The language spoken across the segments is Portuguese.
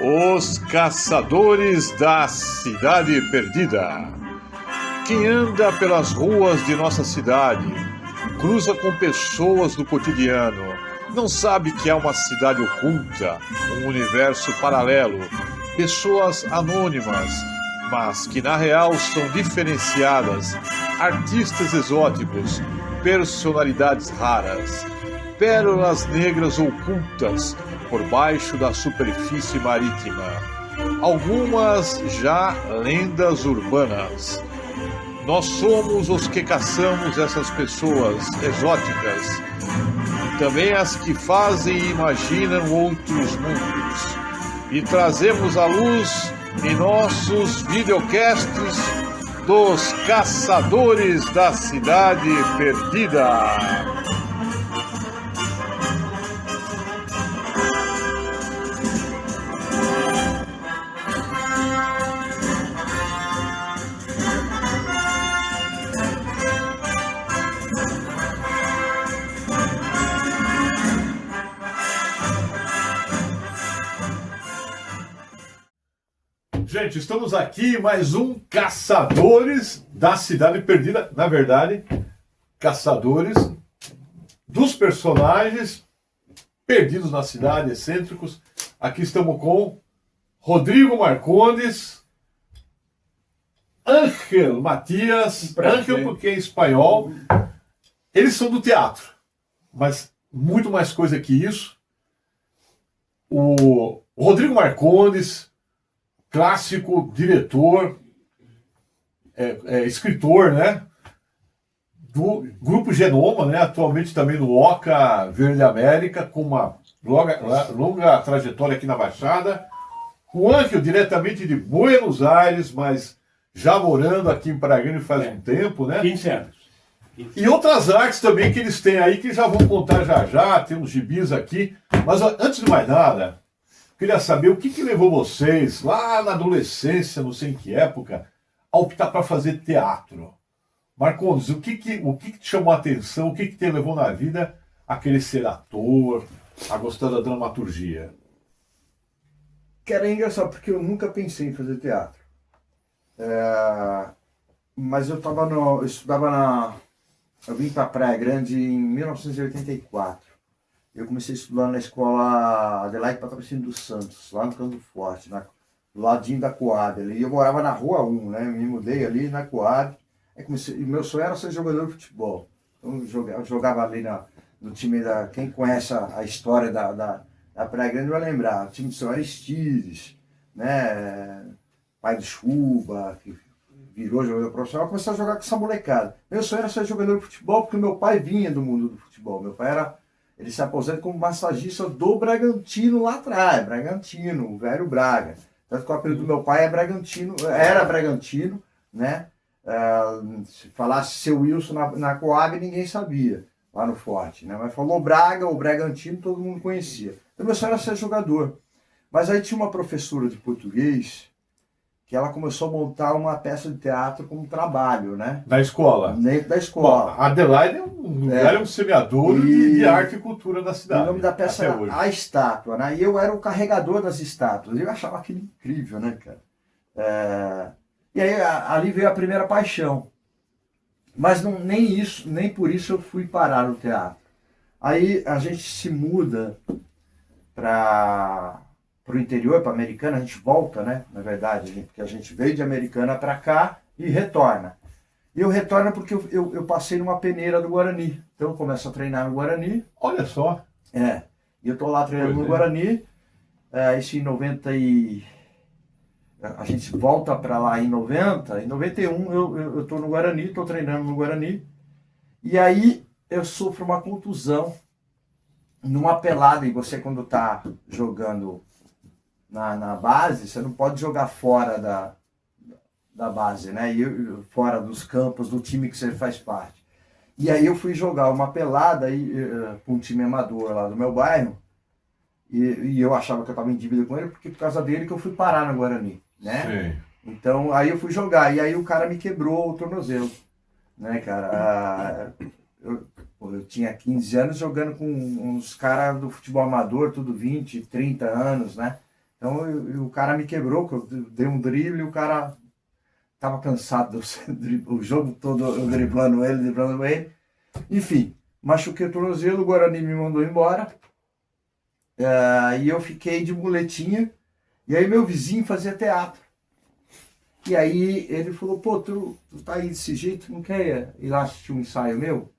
Os Caçadores da Cidade Perdida. Quem anda pelas ruas de nossa cidade, cruza com pessoas do cotidiano, não sabe que é uma cidade oculta, um universo paralelo, pessoas anônimas, mas que na real são diferenciadas, artistas exóticos, personalidades raras, pérolas negras ocultas por baixo da superfície marítima. Algumas já lendas urbanas. Nós somos os que caçamos essas pessoas exóticas, também as que fazem e imaginam outros mundos, e trazemos à luz em nossos videocasts dos Caçadores da Cidade Perdida. Gente, estamos aqui mais um Caçadores da Cidade Perdida. Na verdade, caçadores dos personagens perdidos na cidade, excêntricos. Aqui estamos com Rodrigo Marcondes, Ángel Matias, Ángel porque é espanhol. Eles são do teatro, mas muito mais coisa que isso. O Rodrigo Marcondes, clássico, diretor, escritor, né? Do Grupo Genoma, né? Atualmente também no Oca Verde América, com uma longa trajetória aqui na Baixada. O Ángel, diretamente de Buenos Aires, mas já morando aqui em Praia Grande faz um tempo, né? 15 anos. E outras artes também que eles têm aí, que já vão contar já, tem uns gibis aqui. Mas antes de mais nada, queria saber o que levou vocês, lá na adolescência, não sei em que época, a optar para fazer teatro. Marcondes, o que te chamou a atenção, o que te levou na vida a querer ser ator, a gostar da dramaturgia? Cara, é engraçado, porque eu nunca pensei em fazer teatro. Mas eu vim para Praia Grande em 1984. Eu comecei a estudar na escola Adelaide Patrocínio dos Santos, lá no Canto Forte, do ladinho da Coab ali. Eu morava na Rua 1, né? Eu me mudei ali na Coab. E meu sonho era ser jogador de futebol. Então eu jogava ali no time da... Quem conhece a história da Praia Grande vai lembrar. O time do seu Aristides, né? Pai do Chuba, que virou jogador profissional. Eu comecei a jogar com essa molecada. Meu sonho era ser jogador de futebol, porque meu pai vinha do mundo do futebol. Meu pai ele se aposenta como massagista do Bragantino lá atrás, Bragantino, o velho Braga. Tanto que o apelido do meu pai era Bragantino, né? Se falasse seu Wilson na Coab, ninguém sabia, lá no Forte, né? Mas falou Braga ou Bragantino, todo mundo conhecia. Então meu sonho era ser jogador. Mas aí tinha uma professora de português que ela começou a montar uma peça de teatro como trabalho, né? Na escola? Dentro da escola. Bom, Adelaide é um lugar, é um semeador de arte e cultura da cidade. O nome da peça era A Estátua, né? E eu era o carregador das estátuas. Eu achava aquilo incrível, né, cara? E aí ali veio a primeira paixão. Mas nem por isso eu fui parar no teatro. Aí a gente se muda para o interior, para Americana, a gente volta, né? Na verdade, porque a gente veio de Americana para cá e retorna. E eu retorno porque eu passei numa peneira do Guarani. Então eu começo a treinar no Guarani. Olha só. E eu tô lá treinando no Guarani. Isso em 90 e... A gente volta para lá em 90. Em 91 eu tô no Guarani, tô treinando no Guarani. E aí eu sofro uma contusão numa pelada. E você quando tá jogando na base, você não pode jogar fora da base, né? Fora dos campos do time que você faz parte. E aí eu fui jogar uma pelada com um time amador lá do meu bairro, e eu achava que eu estava em dívida com ele, porque por causa dele que eu fui parar no Guarani, né? Sim. Então aí eu fui jogar, e aí o cara me quebrou o tornozelo, né, cara? Eu tinha 15 anos jogando com uns caras do futebol amador, tudo 20, 30 anos, né? Então o cara me quebrou, que eu dei um drible e o cara tava cansado o jogo todo eu driblando ele. Enfim, machuquei o tornozelo, o Guarani me mandou embora. E eu fiquei de muletinha. E aí meu vizinho fazia teatro. E aí ele falou, pô, tu tá aí desse jeito, não quer ir lá assistir um ensaio meu?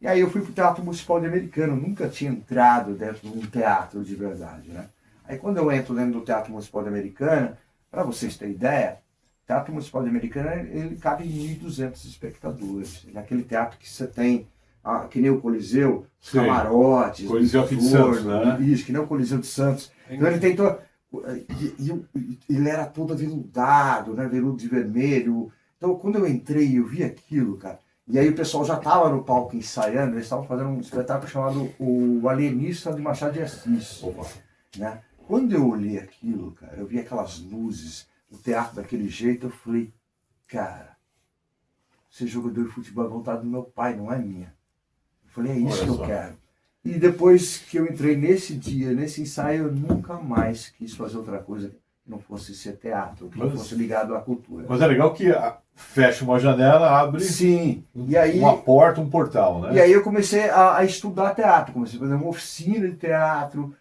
E aí eu fui pro Teatro Municipal de Americana, nunca tinha entrado dentro de um teatro de verdade, né? Aí quando eu entro dentro do Teatro Municipal de Americana, para vocês terem ideia, o Teatro Municipal de Americana, ele cabe em 1.200 espectadores. Ele é aquele teatro que você tem, que nem o Coliseu, os camarotes, Coliseu aqui de Santos, né? Isso, que nem o Coliseu de Santos. Então ele tem todo... ele era todo aveludado, né? Veludo de vermelho. Então quando eu entrei, eu vi aquilo, cara. E aí o pessoal já estava no palco ensaiando, eles estavam fazendo um espetáculo chamado O Alienista de Machado de Assis. Né? Quando eu olhei aquilo, cara, eu vi aquelas luzes, o teatro daquele jeito, eu falei, cara, ser jogador de futebol é vontade do meu pai, não é minha. Eu falei, é isso que eu quero. E depois que eu entrei nesse dia, nesse ensaio, eu nunca mais quis fazer outra coisa que não fosse ser teatro, que não fosse ligado à cultura. Mas é legal que fecha uma janela, abre Sim. E aí, uma porta, um portal, né? E aí eu comecei a estudar teatro, comecei a fazer uma oficina de teatro.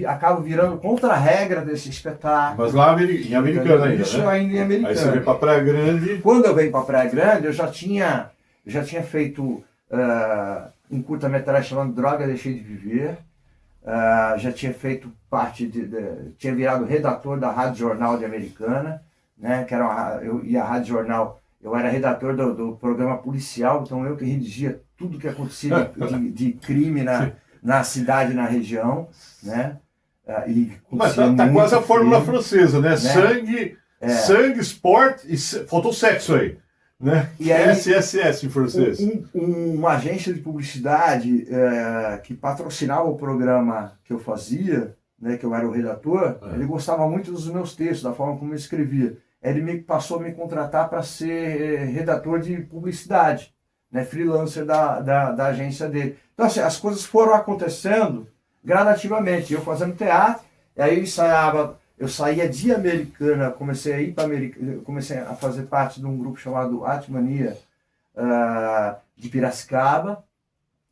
Acabo virando contra a regra desse espetáculo. Mas lá em Americana ainda, isso né? ainda em Americana. Aí você vem para Praia Grande. Quando eu venho para Praia Grande, eu já tinha feito um curta-metragem chamado Droga Deixei de Viver. Já tinha feito parte tinha virado redator da Rádio Jornal de Americana, né? Que era a Rádio Jornal, eu era redator do programa policial, então eu que redigia tudo que acontecia de crime na cidade, na região, né? Mas tá quase a fórmula francesa, né? Sangue, esporte e faltou sexo aí. Né? E aí, SSS em francês. Uma agência de publicidade que patrocinava o programa que eu fazia, né, que eu era o redator, ele gostava muito dos meus textos, da forma como eu escrevia. Ele me passou a me contratar para ser redator de publicidade, né, freelancer da agência dele. Então, assim, as coisas foram acontecendo gradativamente. Eu fazendo teatro, e aí eu saía de Americana, comecei a ir para Americana, comecei a fazer parte de um grupo chamado Arte Mania de Piracicaba,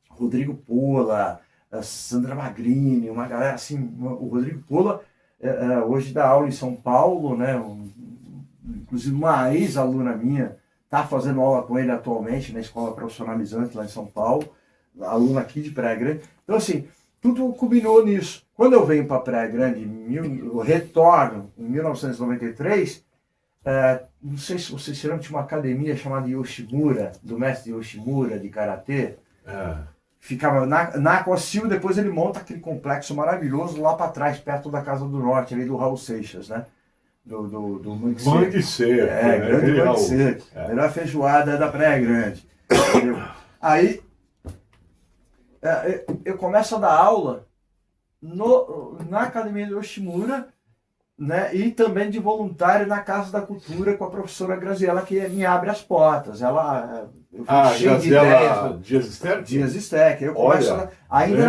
Rodrigo Pola, Sandra Magrini, uma galera assim. O Rodrigo Pola hoje dá aula em São Paulo, né? Inclusive uma ex-aluna minha está fazendo aula com ele atualmente na escola profissionalizante lá em São Paulo, aluna aqui de Praia Grande. Então assim, tudo culminou nisso. Quando eu venho para Praia Grande, eu retorno em 1993, não sei se vocês se lembram, tinha uma academia chamada Yoshimura, do mestre Yoshimura, de Karatê. Ficava na Aquacil, depois ele monta aquele complexo maravilhoso lá para trás, perto da Casa do Norte, ali do Raul Seixas, né? Do Mangue Seco. Grande Mangue Seco. Melhor feijoada da Praia Grande. Entendeu? Aí, eu começo a dar aula na Academia de Yoshimura, né, e também de voluntário na Casa da Cultura com a professora Graziela, que me abre as portas. Eu fui cheio de ideias. Dias Steck. Eu começo ainda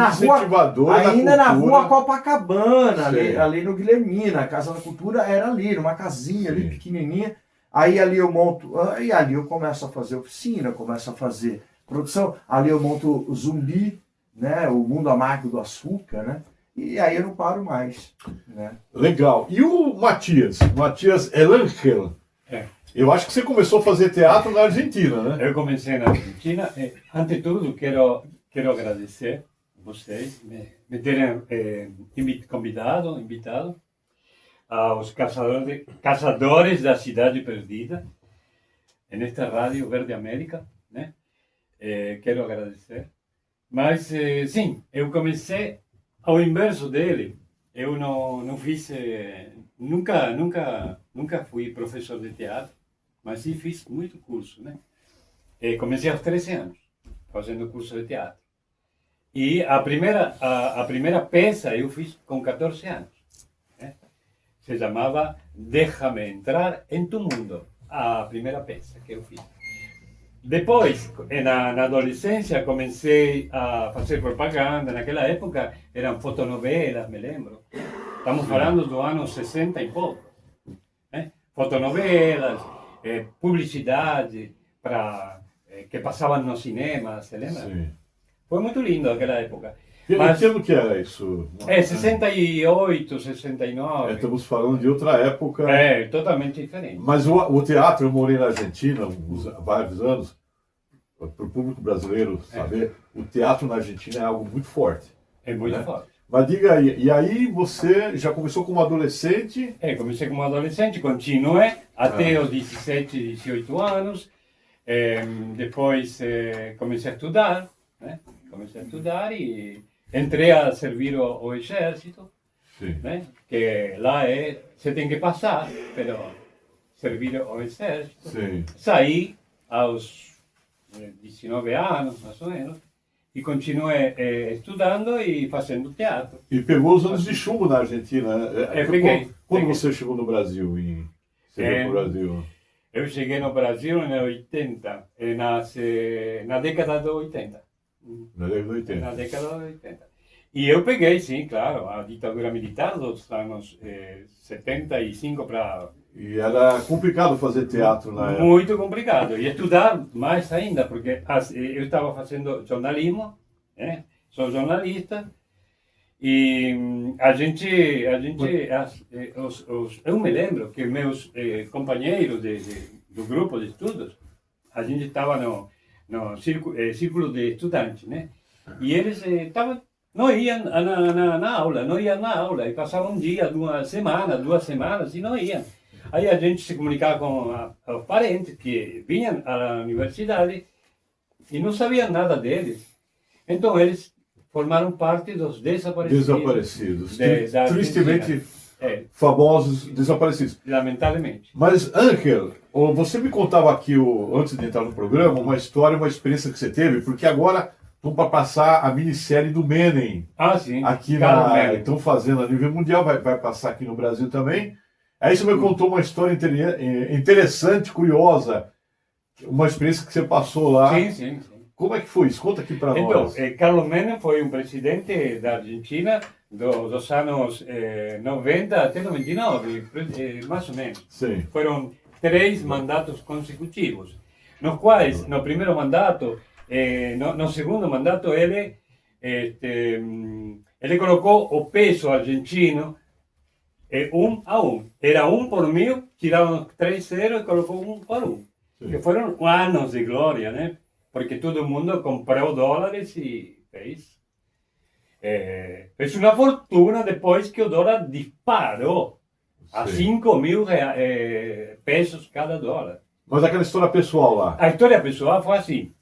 na rua Copacabana, ali no Guilhermina. A Casa da Cultura era ali, numa casinha ali pequenininha. Aí ali eu monto, e ali eu começo a fazer oficina, começo a fazer produção. Ali eu monto o Zumbi, né, o Mundo Amargo do Açúcar, né? E aí eu não paro mais, né? Legal. E o Matias Elangel? Eu acho que você começou a fazer teatro na Argentina, né? Eu comecei na Argentina. Ante tudo, quero agradecer vocês me terem invitado aos caçadores da Cidade Perdida, nesta rádio Verde América, né? Quero agradecer. Mas, sim, eu comecei ao inverso dele. Eu não fiz, nunca fui professor de teatro, mas sim fiz muito curso, né? Comecei aos 13 anos, fazendo curso de teatro. E a primeira peça eu fiz com 14 anos. Né? Se chamava Déjame Entrar em Tu Mundo, a primeira peça que eu fiz. Depois, na adolescência, comecei a fazer propaganda. Naquela época eram fotonovelas, me lembro. Estamos falando do ano 60 e pouco. Né? Fotonovelas, publicidade que passavam no cinema, você lembra? Sim. Foi muito lindo aquela época. Que Mas ano que era isso? 68, 69. Estamos falando de outra época. Totalmente diferente. Mas o teatro, eu morei na Argentina vários anos, para o público brasileiro saber, o teatro na Argentina é algo muito forte. É muito né? forte. Mas diga aí, e aí você já começou como adolescente? Comecei como adolescente, continuei até os 17, 18 anos. Depois comecei a estudar, né? Comecei a estudar e entrei a servir o exército, Sim. né? Que lá você tem que passar, pero servir o exército. Sim. Saí aos 19 anos, mais ou menos, e continuei estudando e fazendo teatro. E pegou os anos de chumbo na Argentina. Peguei. Quando você chegou no Brasil? No Brasil? Eu cheguei no Brasil em 80, na década de 80. Na década de 80. Na década de 80. E eu peguei, sim, claro, a ditadura militar dos anos 75 para... E era complicado fazer teatro na época. Muito complicado. E estudar mais ainda, porque eu estava fazendo jornalismo, né? Sou jornalista, e eu me lembro que meus companheiros do grupo de estudos, a gente estava no círculo de estudantes, né? E eles não iam na aula, e passavam um dia, duas semanas, e não iam. Aí a gente se comunicava com os parentes que vinham à universidade e não sabiam nada deles. Então eles formaram parte dos desaparecidos. Tristemente famosos desaparecidos. Lamentavelmente. Mas, Ángel, você me contava aqui, antes de entrar no programa, uma história, uma experiência que você teve, porque agora estão para passar a minissérie do Menem. Sim. Aqui estão fazendo a nível mundial, vai passar aqui no Brasil também. Aí você me contou uma história interessante, curiosa, uma experiência que você passou lá. Sim. Como é que foi isso? Conta aqui para nós. Carlos Menem foi um presidente da Argentina dos anos 90 até 99, mais ou menos. Sim. Foram 3 mandatos consecutivos, nos quais, no primeiro mandato, no segundo mandato, ele colocou o peso argentino 1 a 1. Era 1 por 1000, tiraram 3 zeros e colocou 1 por 1. Sim. Que foram anos de glória, né? Porque todo mundo comprou dólares e fez uma fortuna depois que o dólar disparou a 5.000 pesos cada dólar. Mas aquela história pessoal lá. A história pessoal foi assim.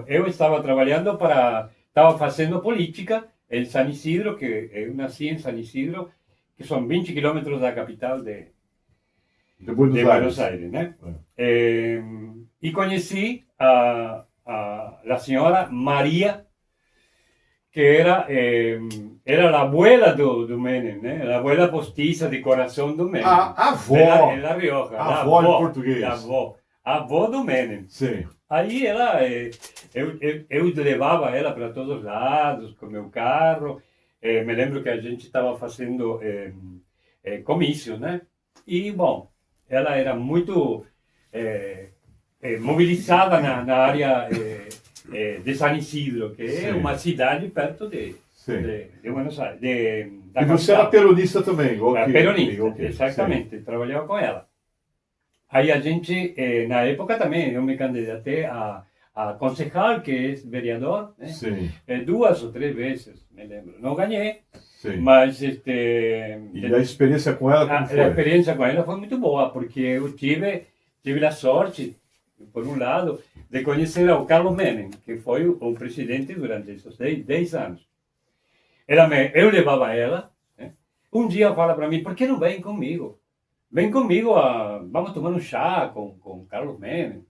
Eu estava trabalhando estava fazendo política em San Isidro, que eu nasci em San Isidro, que são 20 quilômetros da capital de Buenos Aires, né? E conheci a senhora Maria, que era a abuela do Menem, né? A abuela postiça de coração do Menem. A avó. De La Rioja. A avó em português. A avó do Menem. Sim. Aí eu levava ela para todos os lados com meu carro. Me lembro que a gente estava fazendo comícios, né? E, bom, ela era muito mobilizada na área de San Isidro, que é uma cidade perto de Buenos Aires. E você era peronista também? Peronista, exatamente. Trabalhava com ela. Aí a gente, na época também, eu me candidatei a concejal, que é vereador, né? 2 ou 3 vezes, me lembro. Não ganhei, mas... E a experiência com ela, como foi? A experiência com ela foi muito boa, porque eu tive a sorte, por um lado, de conhecer o Carlos Menem, que foi o presidente durante esses 10 anos. Eu levava ela, né? Um dia fala para mim, por que não vem comigo? Vem comigo, vamos tomar um chá com Carlos Menem.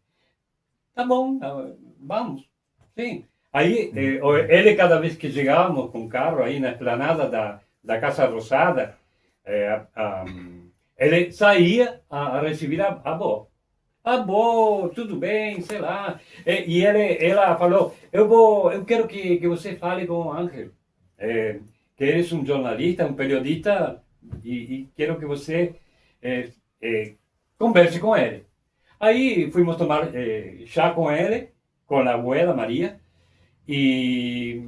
Tá bom, vamos. Sim. Aí, ele, cada vez que chegávamos com o carro, aí na esplanada da Casa Rosada, ele saía a receber a avó. Avó, tudo bem, sei lá. Ela falou, eu quero que você fale com o Ángel. que eres um jornalista, um periodista, e quero que você converse com ele. Aí fomos tomar chá com ele, com a abuela Maria, e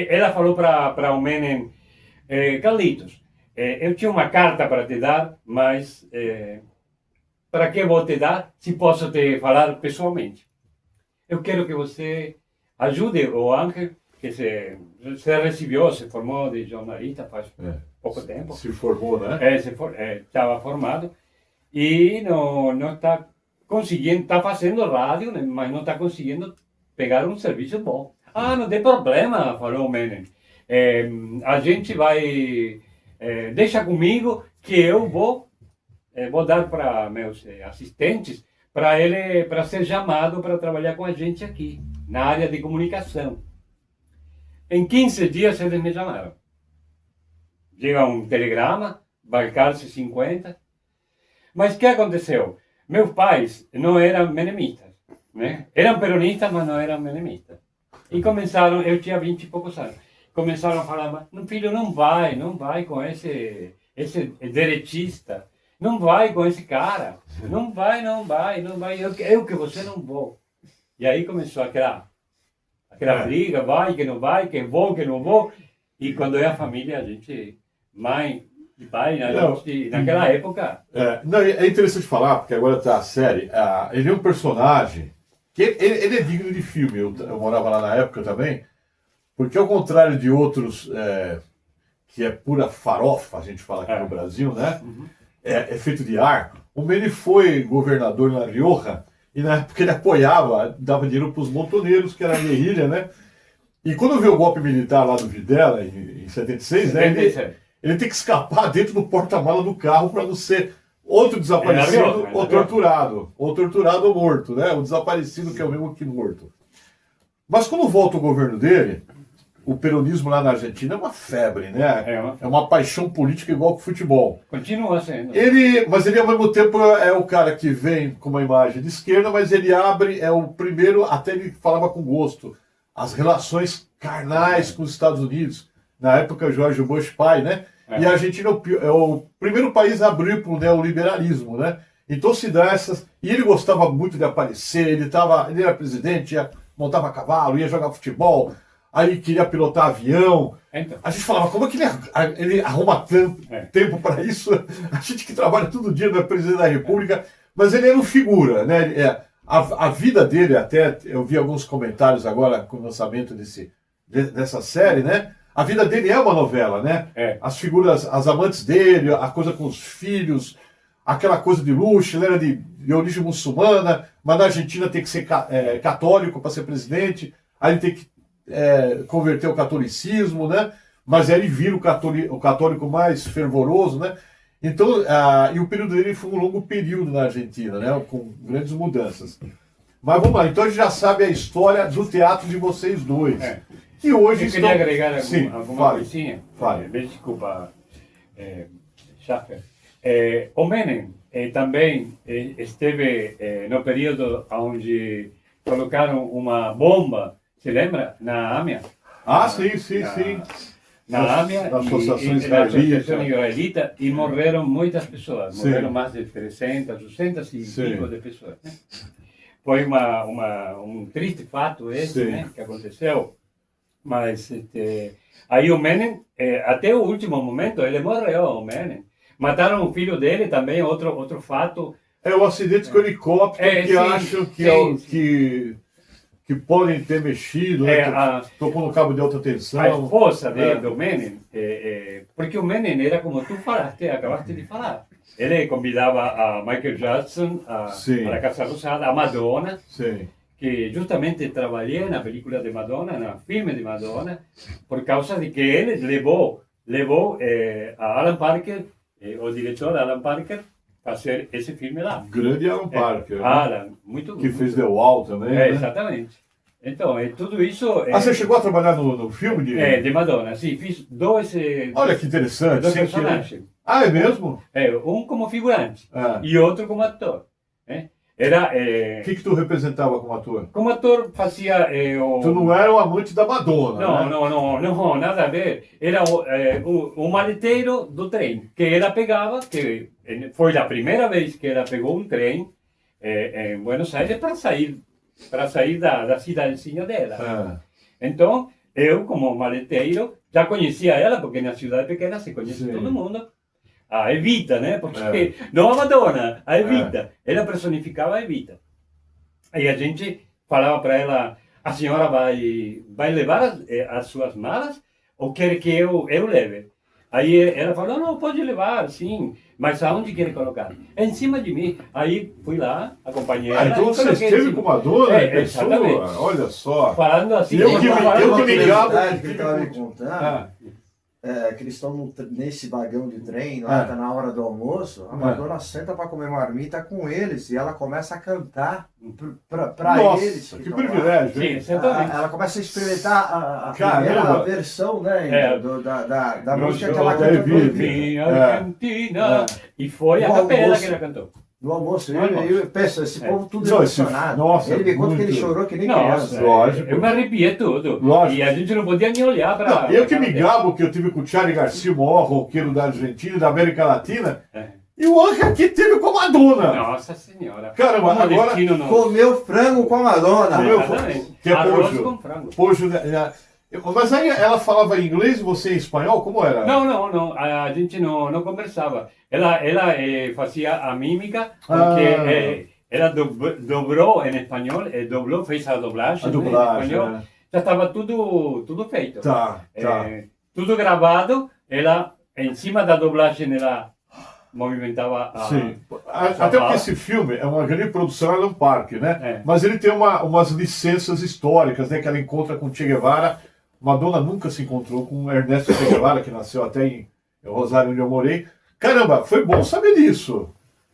ela falou para o Menem, Carlitos, eu tinha uma carta para te dar, mas para que vou te dar se posso te falar pessoalmente? Eu quero que você ajude o Ángel, que se recebeu, se formou de jornalista faz pouco tempo. Se formou, né? Estava formado e não está conseguindo, está fazendo rádio, né, mas não está conseguindo pegar um serviço bom. Ah, não tem problema, falou o Menem. A gente vai, deixa comigo que eu vou dar para meus assistentes para ser chamado para trabalhar com a gente aqui, na área de comunicação. Em 15 dias eles me chamaram. Chega um telegrama, Balcarce 50. Mas o que aconteceu? Meus pais não eram menemistas, né? Eram peronistas, mas não eram menemistas. E começaram, eu tinha 20 e poucos anos, começaram a falar, filho, não vai com esse direitista. Não vai com esse cara. Não vai. Eu que você não vou. E aí começou aquela briga, vai, que não vai, que vou, que não vou. E quando é a família, a gente, mãe e pai, naquela época... É interessante falar, porque agora está a série, ele é um personagem, que ele é digno de filme, eu morava lá na época também, porque ao contrário de outros, que é pura farofa, a gente fala aqui no Brasil, né? Uhum. É feito de ar. O Menem foi governador na Rioja e na época ele apoiava, dava dinheiro para os montoneiros, que era a guerrilha, né? E quando veio o golpe militar lá do Videla, em 76, né? Ele tem que escapar dentro do porta-mala do carro para não ser outro desaparecido ou torturado. Ou torturado ou morto, né? O desaparecido que é o mesmo que morto. Mas quando volta o governo dele, o peronismo lá na Argentina é uma febre, né? É uma paixão política igual com o futebol. Continua sendo. Mas ele, ao mesmo tempo, é o cara que vem com uma imagem de esquerda, mas ele abre, é o primeiro, até ele falava com gosto, as relações carnais com os Estados Unidos. Na época, George Bush pai, né? E a Argentina é o primeiro país a abrir para o neoliberalismo, né? Então se dá essas... E ele gostava muito de aparecer, ele era presidente, montava cavalo, ia jogar futebol... Aí queria pilotar avião. Então. A gente falava, como é que ele arruma tanto tempo para isso? A gente que trabalha todo dia, não é presidente da República, mas ele era um figura, né? A vida dele, até, eu vi alguns comentários agora com o lançamento dessa série, né? A vida dele é uma novela, né? As figuras, as amantes dele, a coisa com os filhos, aquela coisa de luxo, ele era de origem muçulmana, mas na Argentina tem que ser católico para ser presidente, aí ele tem que converter o catolicismo, né? Mas ele vira o católico mais fervoroso, né? Então, e o período dele foi um longo período na Argentina, né? Com grandes mudanças. Mas vamos lá, então a gente já sabe a história do teatro de vocês dois. E hoje eu queria agregar alguma coisinha. Fale. Desculpa, Schaffer. O Menem também esteve no período onde colocaram uma bomba. Se lembra? Na AMIA. Sim. Na AMIA, na Associação Israelita, e morreram muitas pessoas. Morreram mais de 300, 200 e pico de pessoas. Né? Foi um triste fato esse, né, que aconteceu. Mas aí o Menem, até o último momento, ele morreu, o Menem. Mataram o filho dele também, outro fato. O acidente com o helicóptero que acham que podem ter mexido, tocou no cabo de alta tensão. A esposa do Menem, porque o Menem era como tu acabaste de falar. Ele convidava a Michael Jackson, a Casa Rosada, a Madonna, que justamente trabalhei na película de Madonna, no filme de Madonna, por causa de que ele levou a Alan Parker, o diretor Alan Parker, fazer esse filme lá. Grande Alan Parker. Alan, muito que fez The Wall também, né? Exatamente. Então, tudo isso... você chegou a trabalhar no filme de Madonna, sim. Fiz dois... Olha que interessante. Dois personagens. É mesmo? Um como figurante e outro como ator. Era, O que tu representava como ator? como ator fazia o... Tu não era o amante da Madonna, Não, né? não, nada a ver. Era o maleteiro do trem, que ela pegava, que foi a primeira vez que ela pegou um trem em Buenos Aires para sair da cidadezinha dela. Ah, Então, eu, como maleteiro, já conhecia ela, porque na cidade pequena se conhece Sim. todo mundo. A Evita, né? Porque É. não a Madonna, a Evita. Ela personificava a Evita. Aí a gente falava para ela, a senhora vai levar as suas malas ou quer que eu leve? Aí ela falou, não, pode levar, sim, mas aonde quer colocar? Em cima de mim. Aí fui lá, acompanhei ela. então e você coloquei em esteve cima. com Madonna, É, pessoa? exatamente. Olha só. Falando assim, Eu como que me- falando- eu que me gabo- curiosidade que ele estava me contando, Ah, que eles estão nesse vagão de trem, lá tá na hora do almoço, a Madonna senta para comer marmita com eles e ela começa a cantar para Nossa, eles. que estão lá. privilégio, Sim, hein? exatamente. Ela começa a experimentar a Caramba. primeira versão, né, É. da No música que show ela da canta Evita. pro Vim É. Argentina. E foi a No capela almoço. que ela cantou. no almoço. No almoço. Eu penso, esse É. povo tudo Não, esse- emocionado. nossa, Ele me conta que ele muito. chorou que nem Nossa, criança. Lógico. eu me arrepiei tudo. Lógico. E a gente não podia nem olhar para... Não, eu que me gabo que eu tive com o Charlie Garcia, o maior roqueiro da Argentina e da América Latina, É. e o Anca aqui teve com a Madonna. Nossa Senhora. Caramba, Como o agora- destino não... Comeu frango com a Madonna. Comeu- Exatamente. que é Arroz pojo. com frango. Poxa, mas aí ela falava inglês e você em espanhol? Como era? Não. A gente não conversava. Ela fazia a mímica, porque ela dobrou em espanhol, doblou, fez a dublagem, A dublagem, em espanhol. né? Já estava tudo feito. Tá. Tudo gravado. Ela, em cima da dublagem, ela movimentava a... Sim. Até porque esse filme é uma grande produção, ela é um parque, né? É. Mas ele tem umas licenças históricas, né? Que ela encontra com Che Guevara. Madonna nunca se encontrou com Ernesto Che Guevara, que nasceu até em Rosário, onde eu morei. Caramba, foi bom saber disso.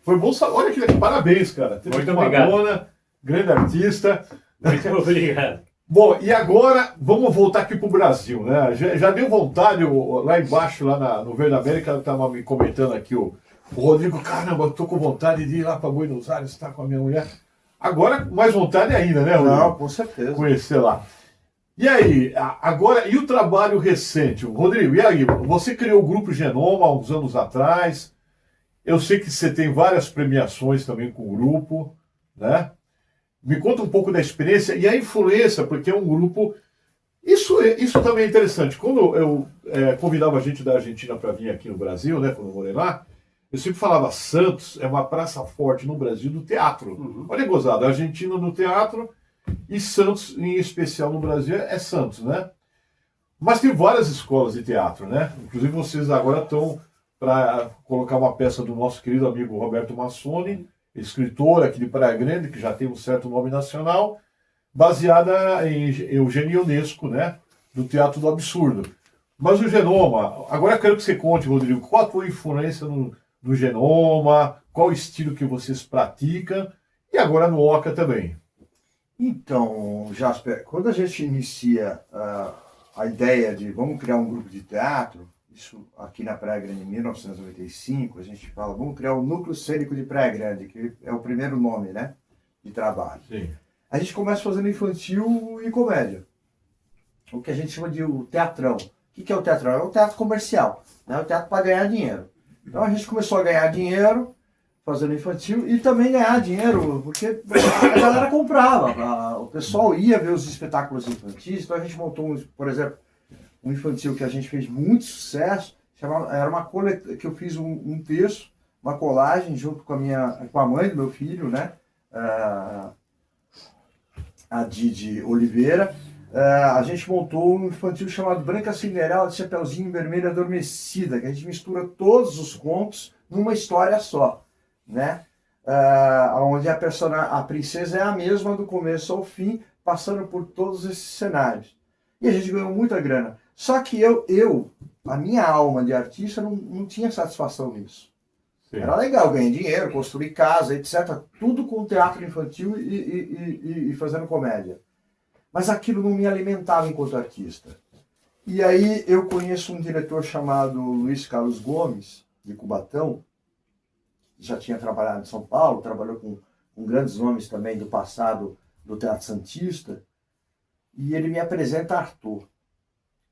Foi bom saber. Olha que parabéns, cara. Teve Muito Madonna, grande artista. Muito obrigado. Bom, e agora vamos voltar aqui para o Brasil, né? Já deu vontade, lá embaixo, lá no Verde América, estava me comentando aqui o Rodrigo, caramba, eu tô com vontade de ir lá para Buenos Aires, estar com a minha mulher. Agora, mais vontade ainda, né, Rodrigo? Não, com certeza. Conhecer lá. E aí, agora, e o trabalho recente? Rodrigo, e aí? Você criou o Grupo Genoma há uns anos atrás. Eu sei que você tem várias premiações também com o grupo, né? Me conta um pouco da experiência e a influência, porque é um grupo... Isso também é interessante. Quando eu convidava gente da Argentina para vir aqui no Brasil, né, quando eu morei lá, eu sempre falava, Santos é uma praça forte no Brasil do teatro. Uhum. Olha, gozada, Argentina no teatro e Santos, em especial no Brasil, é Santos, né? Mas tem várias escolas de teatro, né? Inclusive vocês agora estão para colocar uma peça do nosso querido amigo Roberto Massoni, escritor aqui de Praia Grande, que já tem um certo nome nacional, baseada em Eugênio Ionesco, né? Do Teatro do Absurdo. Mas o Genoma, agora eu quero que você conte, Rodrigo, qual a tua influência no Genoma, qual o estilo que vocês praticam, e agora no Oca também. Então, Jasper, quando a gente inicia a ideia de vamos criar um grupo de teatro, isso aqui na Praia Grande em 1995, a gente fala, vamos criar o Núcleo Cênico de Praia Grande, que é o primeiro nome, né, de trabalho. Sim. A gente começa fazendo infantil e comédia, o que a gente chama de o teatrão. O que é o teatrão? É o teatro comercial, né, o teatro para ganhar dinheiro. Então a gente começou a ganhar dinheiro fazendo infantil e também ganhar dinheiro, porque a galera comprava, o pessoal ia ver os espetáculos infantis, então a gente montou, por exemplo, um infantil que a gente fez muito sucesso, era uma coleta que eu fiz um texto, uma colagem junto com a mãe do meu filho, né, a Didi Oliveira. A gente montou um infantil chamado Branca Cinderela de Chapeuzinho Vermelho Adormecida, que a gente mistura todos os contos numa história só, né? Onde a princesa é a mesma do começo ao fim, passando por todos esses cenários. E a gente ganhou muita grana. Só que a minha alma de artista não tinha satisfação nisso. Sim. Era legal, ganhar dinheiro, construir casa, etc. Tudo com teatro infantil e fazendo comédia. Mas aquilo não me alimentava enquanto artista. E aí eu conheço um diretor chamado Luiz Carlos Gomes, de Cubatão, que já tinha trabalhado em São Paulo, trabalhou com com grandes nomes também do passado do Teatro Santista, e ele me apresenta Arthur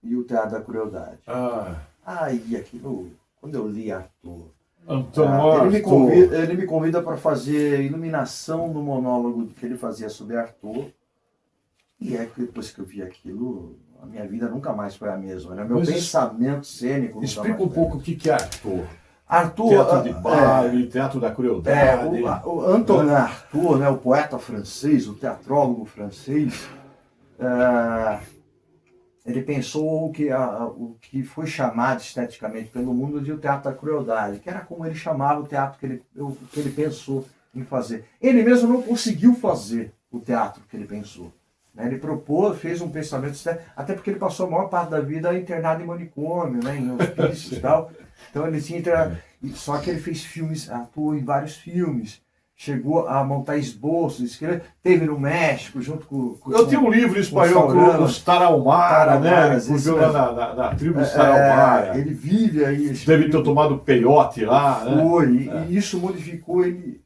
e o Teatro da Crueldade. Aí aquilo, quando eu li Arthur, ele me convida para fazer iluminação do monólogo que ele fazia sobre Arthur, e é que depois que eu vi aquilo, a minha vida nunca mais foi a mesma, né? Meu pensamento cênico. Explica um pouco o que é Arthur. Arthur, teatro de baile, teatro da crueldade. O Antonin Artaud, né, o poeta francês, o teatrólogo francês, ele pensou o que foi chamado esteticamente pelo mundo de o teatro da crueldade, que era como ele chamava o teatro que ele pensou em fazer. Ele mesmo não conseguiu fazer o teatro que ele pensou. Ele propôs, fez um pensamento, até porque ele passou a maior parte da vida internado em manicômio, né, em hospícios e tal. Então ele tinha. Só que ele fez filmes, atuou em vários filmes, chegou a montar esboços, teve no México junto com. Eu tenho um livro em espanhol com os Tarahumara, né? Ele viveu lá na tribo dos Tarahumara. Ele vive aí. Deve ter tomado peiote lá, né? E isso modificou ele.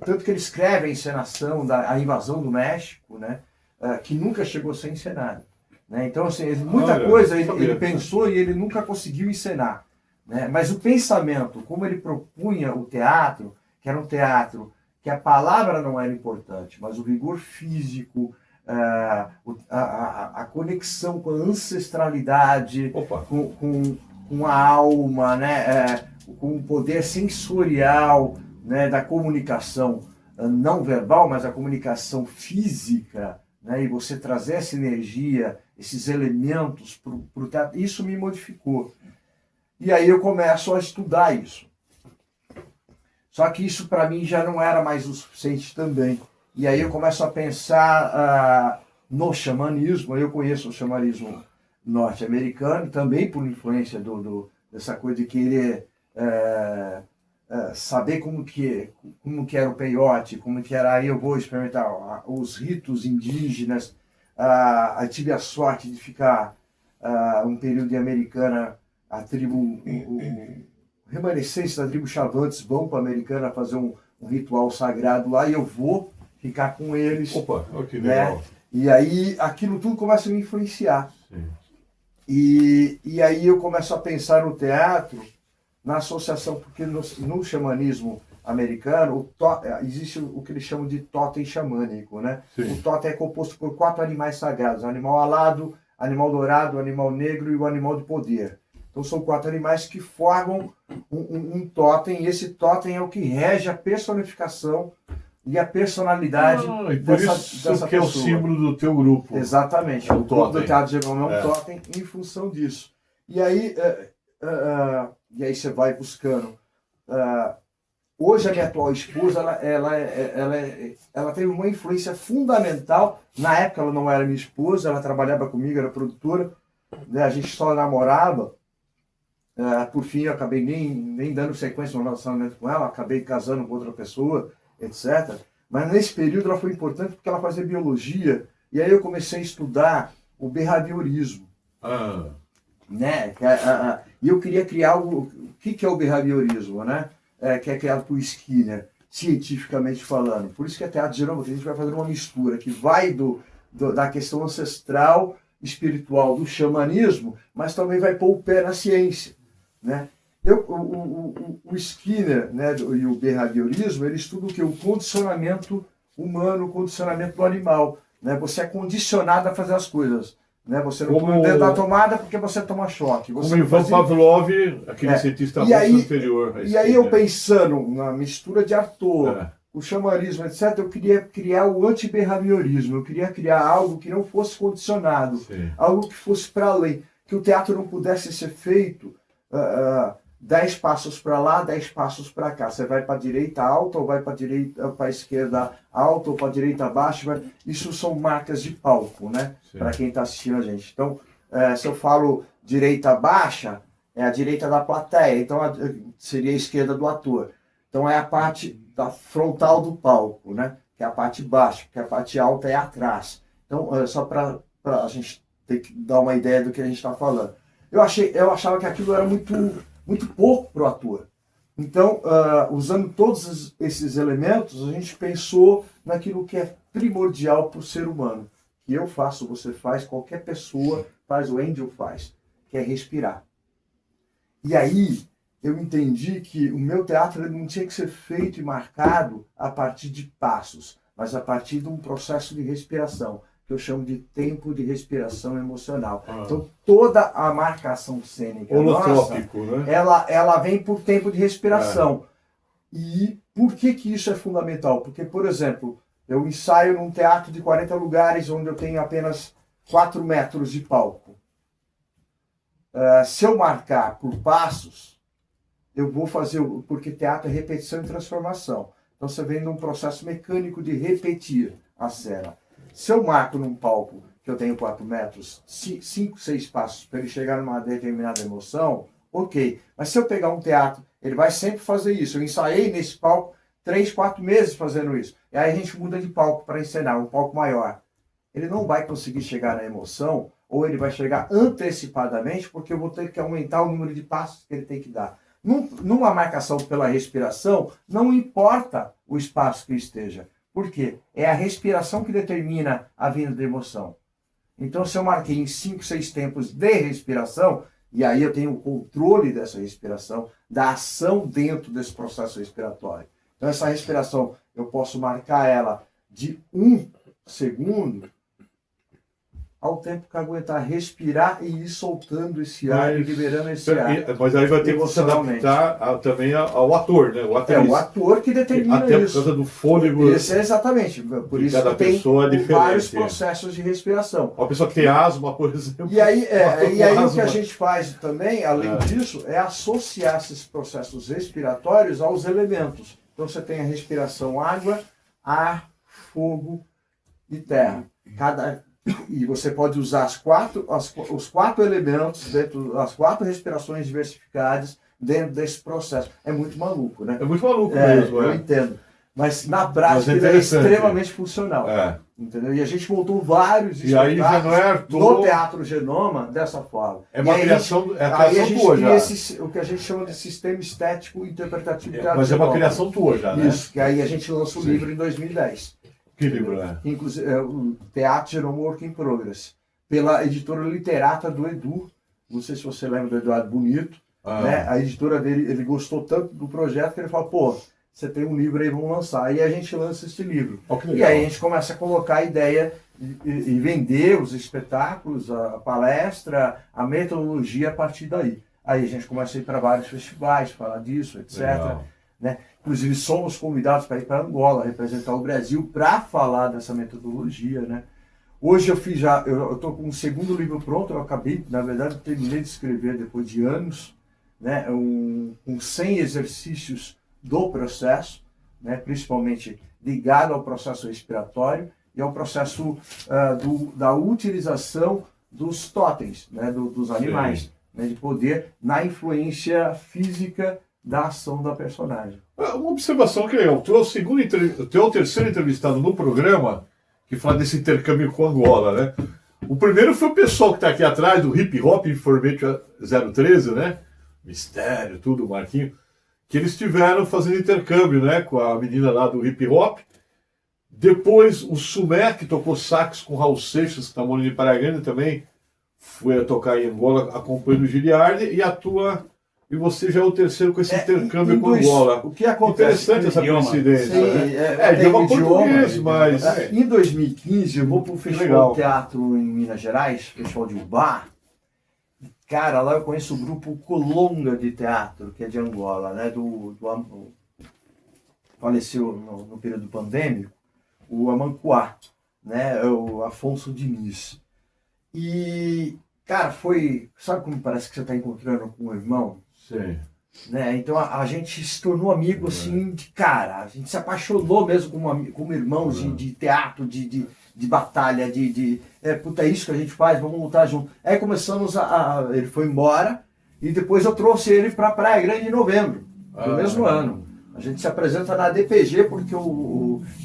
Tanto que ele escreve a encenação da invasão do México, né? Que nunca chegou a ser encenada. Né? Então, assim, muita coisa ele pensou e ele nunca conseguiu encenar. Né? Mas o pensamento, como ele propunha o teatro, que era um teatro que a palavra não era importante, mas o vigor físico, a conexão com a ancestralidade, com a alma, né? Com o poder sensorial, né? Da comunicação não verbal, mas a comunicação física, né? E você trazer essa energia, esses elementos para o teatro, isso me modificou. E aí eu começo a estudar isso. Só que isso para mim já não era mais o suficiente também. E aí eu começo a pensar no xamanismo. Eu conheço o xamanismo norte-americano, também por influência dessa coisa de querer saber como que era o peiote, como que era. Aí eu vou experimentar os ritos indígenas. Eu tive a sorte de ficar um período em Americana, a tribo, remanescentes da tribo Chavantes vão para a Americana fazer um ritual sagrado lá, e eu vou ficar com eles. Opa, que legal. Né? E aí aquilo tudo começa a me influenciar. Sim. E aí eu começo a pensar no teatro, na associação, porque no xamanismo americano existe o que eles chamam de totem xamânico. Né? Sim. O totem é composto por 4 animais sagrados: o animal alado, animal dourado, o animal negro e o animal de poder. Então são 4 animais que formam um totem, e esse totem é o que rege a personificação e a personalidade e por dessa isso que pessoa. é o símbolo do teu grupo. Exatamente. O grupo do Teatro de Jerônimo é um totem em função disso. E aí você vai buscando. Hoje a minha atual esposa, ela teve uma influência fundamental. Na época ela não era minha esposa, ela trabalhava comigo, era produtora, né? A gente só namorava. Por fim, eu acabei nem dando sequência no relacionamento com ela, acabei casando com outra pessoa, etc. Mas nesse período ela foi importante porque ela fazia biologia, e aí eu comecei a estudar o behaviorismo. Né? E eu queria criar algo. O que é o behaviorismo? Né? Que é criado por Skinner, cientificamente falando. Por isso que é teatro Jerônimo, que a gente vai fazer uma mistura que vai da questão ancestral, espiritual, do xamanismo, mas também vai pôr o pé na ciência. Né? O Skinner, né, e o behaviorismo, ele estuda o que? O condicionamento humano, o condicionamento do animal. Né? Você é condicionado a fazer as coisas. Né? Você não põe o dedo na tomada porque você toma choque. Você como Ivan Pavlov, aquele cientista russo anterior. E aí eu pensando na mistura de Artaud, o xamanismo, etc., eu queria criar o anti-behaviorismo. Eu queria criar algo que não fosse condicionado. Sim. Algo que fosse para além. Que o teatro não pudesse ser feito 10 passos para lá, 10 passos para cá. Você vai para a direita alta, ou vai para a esquerda alta, ou para a direita baixa. Isso são marcas de palco, né? Para quem está assistindo a gente. Então, se eu falo direita baixa, é a direita da plateia. Então, seria a esquerda do ator. Então, é a parte da frontal do palco, né? Que é a parte baixa, porque a parte alta é atrás. Então, só para a gente ter que dar uma ideia do que a gente está falando. Eu achava que aquilo era muito pouco para o ator. Então, usando todos esses elementos, a gente pensou naquilo que é primordial para o ser humano. Que eu faço, você faz, qualquer pessoa faz, o Angel faz, que é respirar. E aí, eu entendi que o meu teatro não tinha que ser feito e marcado a partir de passos, mas a partir de um processo de respiração, que eu chamo de tempo de respiração emocional. Então, toda a marcação cênica nossa, né? ela vem por tempo de respiração. E por que isso é fundamental? Porque, por exemplo, eu ensaio num teatro de 40 lugares onde eu tenho apenas 4 metros de palco. Se eu marcar por passos, eu vou fazer, porque teatro é repetição e transformação. Então você vem num processo mecânico de repetir a cena. Se eu marco num palco que eu tenho 4 metros, 5, 6 passos para ele chegar numa determinada emoção, ok. Mas se eu pegar um teatro, ele vai sempre fazer isso. Eu ensaiei nesse palco 3, 4 meses fazendo isso. E aí a gente muda de palco para encenar, um palco maior. Ele não vai conseguir chegar na emoção, ou ele vai chegar antecipadamente, porque eu vou ter que aumentar o número de passos que ele tem que dar. Numa marcação pela respiração, não importa o espaço que esteja. Por quê? É a respiração que determina a vinda da emoção. Então, se eu marquei em 5, 6 tempos de respiração, e aí eu tenho o controle dessa respiração, da ação dentro desse processo respiratório. Então, essa respiração, eu posso marcar ela de 1 segundo, ao tempo que aguentar respirar e ir soltando esse ar e liberando esse ar. Mas aí vai ter que se adaptar também ao ator, né? O ator que determina até isso. Por causa do fôlego. Isso, exatamente. Por isso cada que tem vários é. processos de respiração. Uma pessoa que tem asma, por exemplo. E aí o que a gente faz também, além disso, é associar esses processos respiratórios aos elementos. Então você tem a respiração água, ar, fogo e terra. E você pode usar os 4 elementos, as 4 respirações diversificadas dentro desse processo. É muito maluco, né? É muito maluco mesmo. Eu entendo. Mas na prática ele é extremamente funcional. Entendeu? E a gente montou vários espetáculos no Teatro Genoma dessa forma. É uma criação tua já. O que a gente chama de sistema estético interpretativo do Teatro Mas Genoma. É uma criação tua já, né? Isso, que aí a gente lança o livro em 2010. Que livro, né? Inclusive, o Teatro Genoma Work in Progress, pela editora literata do Edu. Não sei se você lembra do Eduardo Bonito. Né? A editora dele, ele gostou tanto do projeto que ele falou, pô, você tem um livro aí, vamos lançar. E a gente lança esse livro. E aí a gente começa a colocar a ideia e vender os espetáculos, a palestra, a metodologia a partir daí. Aí a gente começa a ir para vários festivais, falar disso, etc. Né? Inclusive somos convidados para ir para Angola, representar o Brasil para falar dessa metodologia. Né? Hoje eu estou com um segundo livro pronto, eu acabei, na verdade, terminei de escrever depois de anos, né? Com 100 exercícios do processo, né? Principalmente ligado ao processo respiratório e ao processo da utilização dos totens, né? Dos animais, né? De poder na influência física da ação da personagem. Uma observação que é legal, tu é o terceiro entrevistado no programa que fala desse intercâmbio com Angola, né? O primeiro foi o pessoal que está aqui atrás, do Hip Hop Information 013, né? Mistério, tudo, Marquinho. Que eles estiveram fazendo intercâmbio, né? Com a menina lá do Hip Hop. Depois o Sumé, que tocou sax com Raul Seixas, que está morando em Praia Grande também, foi a tocar em Angola acompanhando o Giliardi, e você já é o terceiro com esse intercâmbio com Angola. O que acontece? Interessante essa coincidência. Sim, idioma português, mas... Em 2015, eu vou para o Festival Teatro em Minas Gerais, Festival de Ubá. Cara, lá eu conheço o grupo Colonga de Teatro, que é de Angola, né? Faleceu no período pandêmico, o Amancoá, né? O Afonso Diniz. E, cara, sabe como parece que você está encontrando com um irmão? Sim. Né? Então a gente se tornou amigo assim de cara, a gente se apaixonou mesmo como irmãos de teatro, de batalha, puta, é isso que a gente faz, vamos lutar junto. Aí começamos ele foi embora e depois eu trouxe ele para Praia Grande em novembro do mesmo ano. A gente se apresenta na DPG porque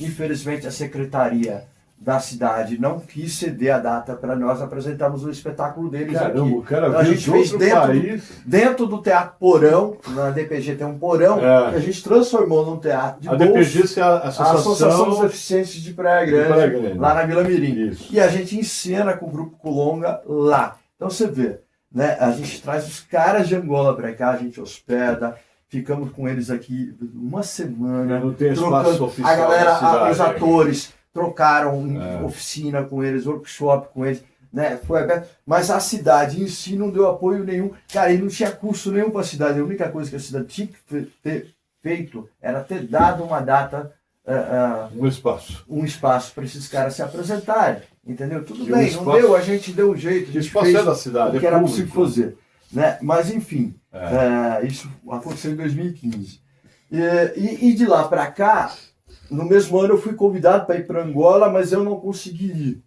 infelizmente a secretaria da cidade não quis ceder a data para nós apresentarmos o espetáculo deles Caramba, aqui. o cara Então, a veio gente de fez outro país. dentro do Teatro Porão, na DPG tem um porão, É. que a gente transformou num teatro de A bolso. DPG é a A Associação dos Deficientes de Praia Grande, Praia Grande. lá na Vila Mirim. Isso. E a gente encena com o Grupo Colonga lá. Então você vê, né? A gente traz os caras de Angola para cá, a gente hospeda, ficamos com eles aqui uma semana. Não tem espaço trocando. oficial A galera, na cidade. os atores trocaram É. oficina com eles, workshop com eles, né? Foi aberto. Mas a cidade em si não deu apoio nenhum. Cara, e não tinha custo nenhum para a cidade. A única coisa que a cidade tinha que ter feito era ter dado uma data, Um espaço. para esses caras se apresentarem. Entendeu? Tudo E o bem, espaço- não deu, a gente deu um jeito, a Que gente espaço fez é da cidade, o que é era público. possível fazer. Né? Mas enfim, isso aconteceu em 2015. E de lá para cá, no mesmo ano eu fui convidado para ir para Angola, mas eu não consegui ir.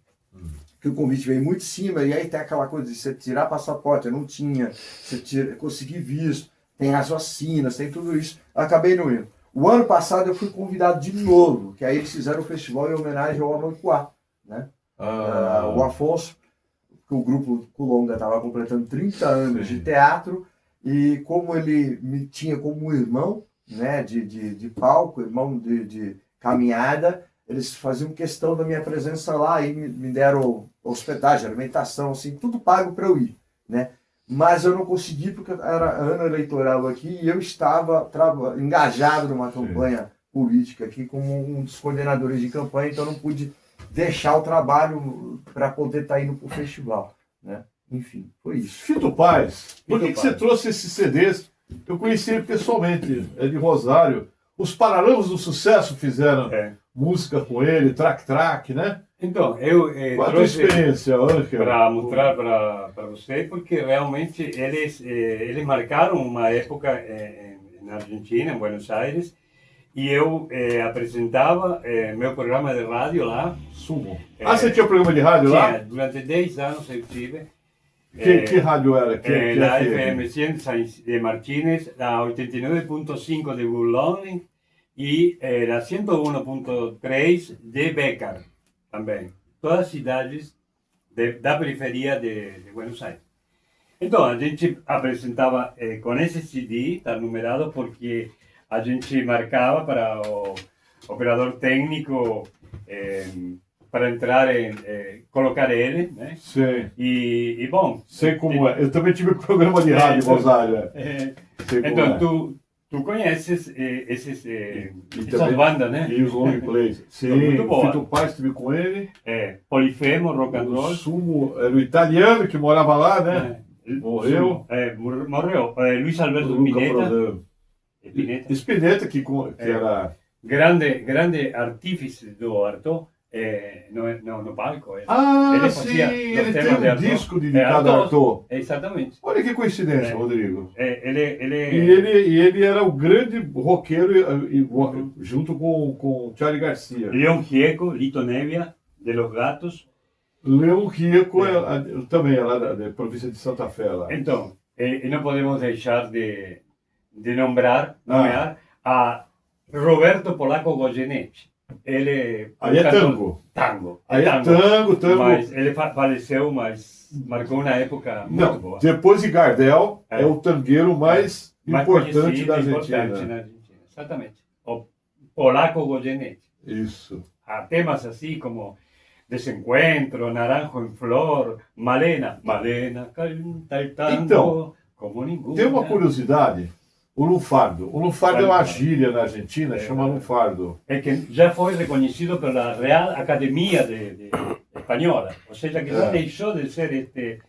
Porque o convite veio muito em cima, e aí tem aquela coisa de você tirar passaporte, eu não tinha, conseguir visto, tem as vacinas, tem tudo isso. Acabei não indo. O ano passado eu fui convidado de novo, que aí eles fizeram o festival em homenagem ao Amancoá, né? O Afonso, que o grupo Colonga estava completando 30 anos de teatro, e como ele me tinha como um irmão, né, de palco, irmão de caminhada, eles faziam questão da minha presença lá e me deram hospedagem, alimentação, assim, tudo pago para eu ir, né? Mas eu não consegui porque era ano eleitoral aqui e eu estava engajado numa campanha política aqui como um dos coordenadores de campanha, então eu não pude deixar o trabalho para poder estar indo para o festival, né? Enfim, foi isso. Fito Paz, por que Fito você Paz. trouxe esses CDs? Eu conheci ele pessoalmente, é de Rosário. Os Paralamas do Sucesso fizeram música com ele, track, né? Então, eu Qual a tua experiência, Ângelo? para mostrar para você, porque realmente eles marcaram uma época na Argentina, em Buenos Aires, e eu apresentava meu programa de rádio lá. Sumo. Você tinha programa de rádio lá? Durante 10 anos eu tive. Que rádio era? Que La FM? FM 100 de Martínez, la 89.5 de Boulogne y la 101.3 de Becar também. Todas cidades da periferia de Buenos Aires. Então, a gente apresentava com esse CD, está numerado porque a gente marcava para o operador técnico para entrar colocar ele, né? Sim. E bom... Sei como é. Eu também tive programa de rádio, Rosário. Sei como então, é. tu conheces essas também- bandas, né? E os long plays. Sim, Muito boa. Fito Paz estive com ele. Polifemo, rock and O roll. Sumo era o italiano que morava lá, né? Morreu. Morreu. Luis Alberto Luca Spinetta. Prodan. Spinetta. Spinetta, que era... Grande artífice do Arthur no palco. Ah, ele sim, fazia ele os tem temas de um Arthur. disco dedicado a Arthur. Exatamente. Olha que coincidência, Rodrigo. Ele E ele era o grande roqueiro junto com Charlie Garcia. León Gieco, Lito Nevia, de Los Gatos. Leão Rico também é lá da província de Santa Fé. Lá. Então, e não podemos deixar de nomear a Roberto Polaco Goyeneche. Ele Aí é tango. Tango. Aí é tango. Mas ele faleceu, mas marcou uma época muito Não, boa. depois de Gardel, é o tangueiro mais importante conhecido, da importante Argentina. na Argentina. Exatamente. O Polaco Goyeneche. Isso. Há temas assim como Desencuentro, Naranjo em Flor, Malena canta el tango Então, como ninguém. Tem uma curiosidade. O lunfardo. O lunfardo é uma gíria na Argentina, chama lunfardo. É que já foi reconhecido pela Real Academia de Espanhola. Ou seja, que não deixou de ser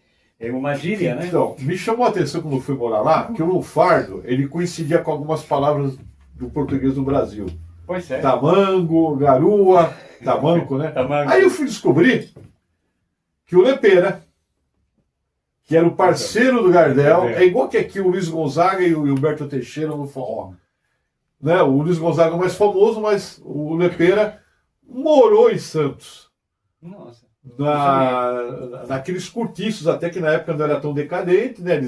uma gíria, né? Então, me chamou a atenção quando eu fui morar lá, que o lunfardo, ele coincidia com algumas palavras do português do Brasil. Pois é. Tamango, garua, tamanco, né? Tamanco. Aí eu fui descobrir que o Lepera, que era o parceiro do Gardel, é igual que aqui o Luiz Gonzaga e o Humberto Teixeira no forró. Né? O Luiz Gonzaga é mais famoso, mas o Lepera morou em Santos. Nossa. Naqueles cortiços, até que na época não era tão decadente, né?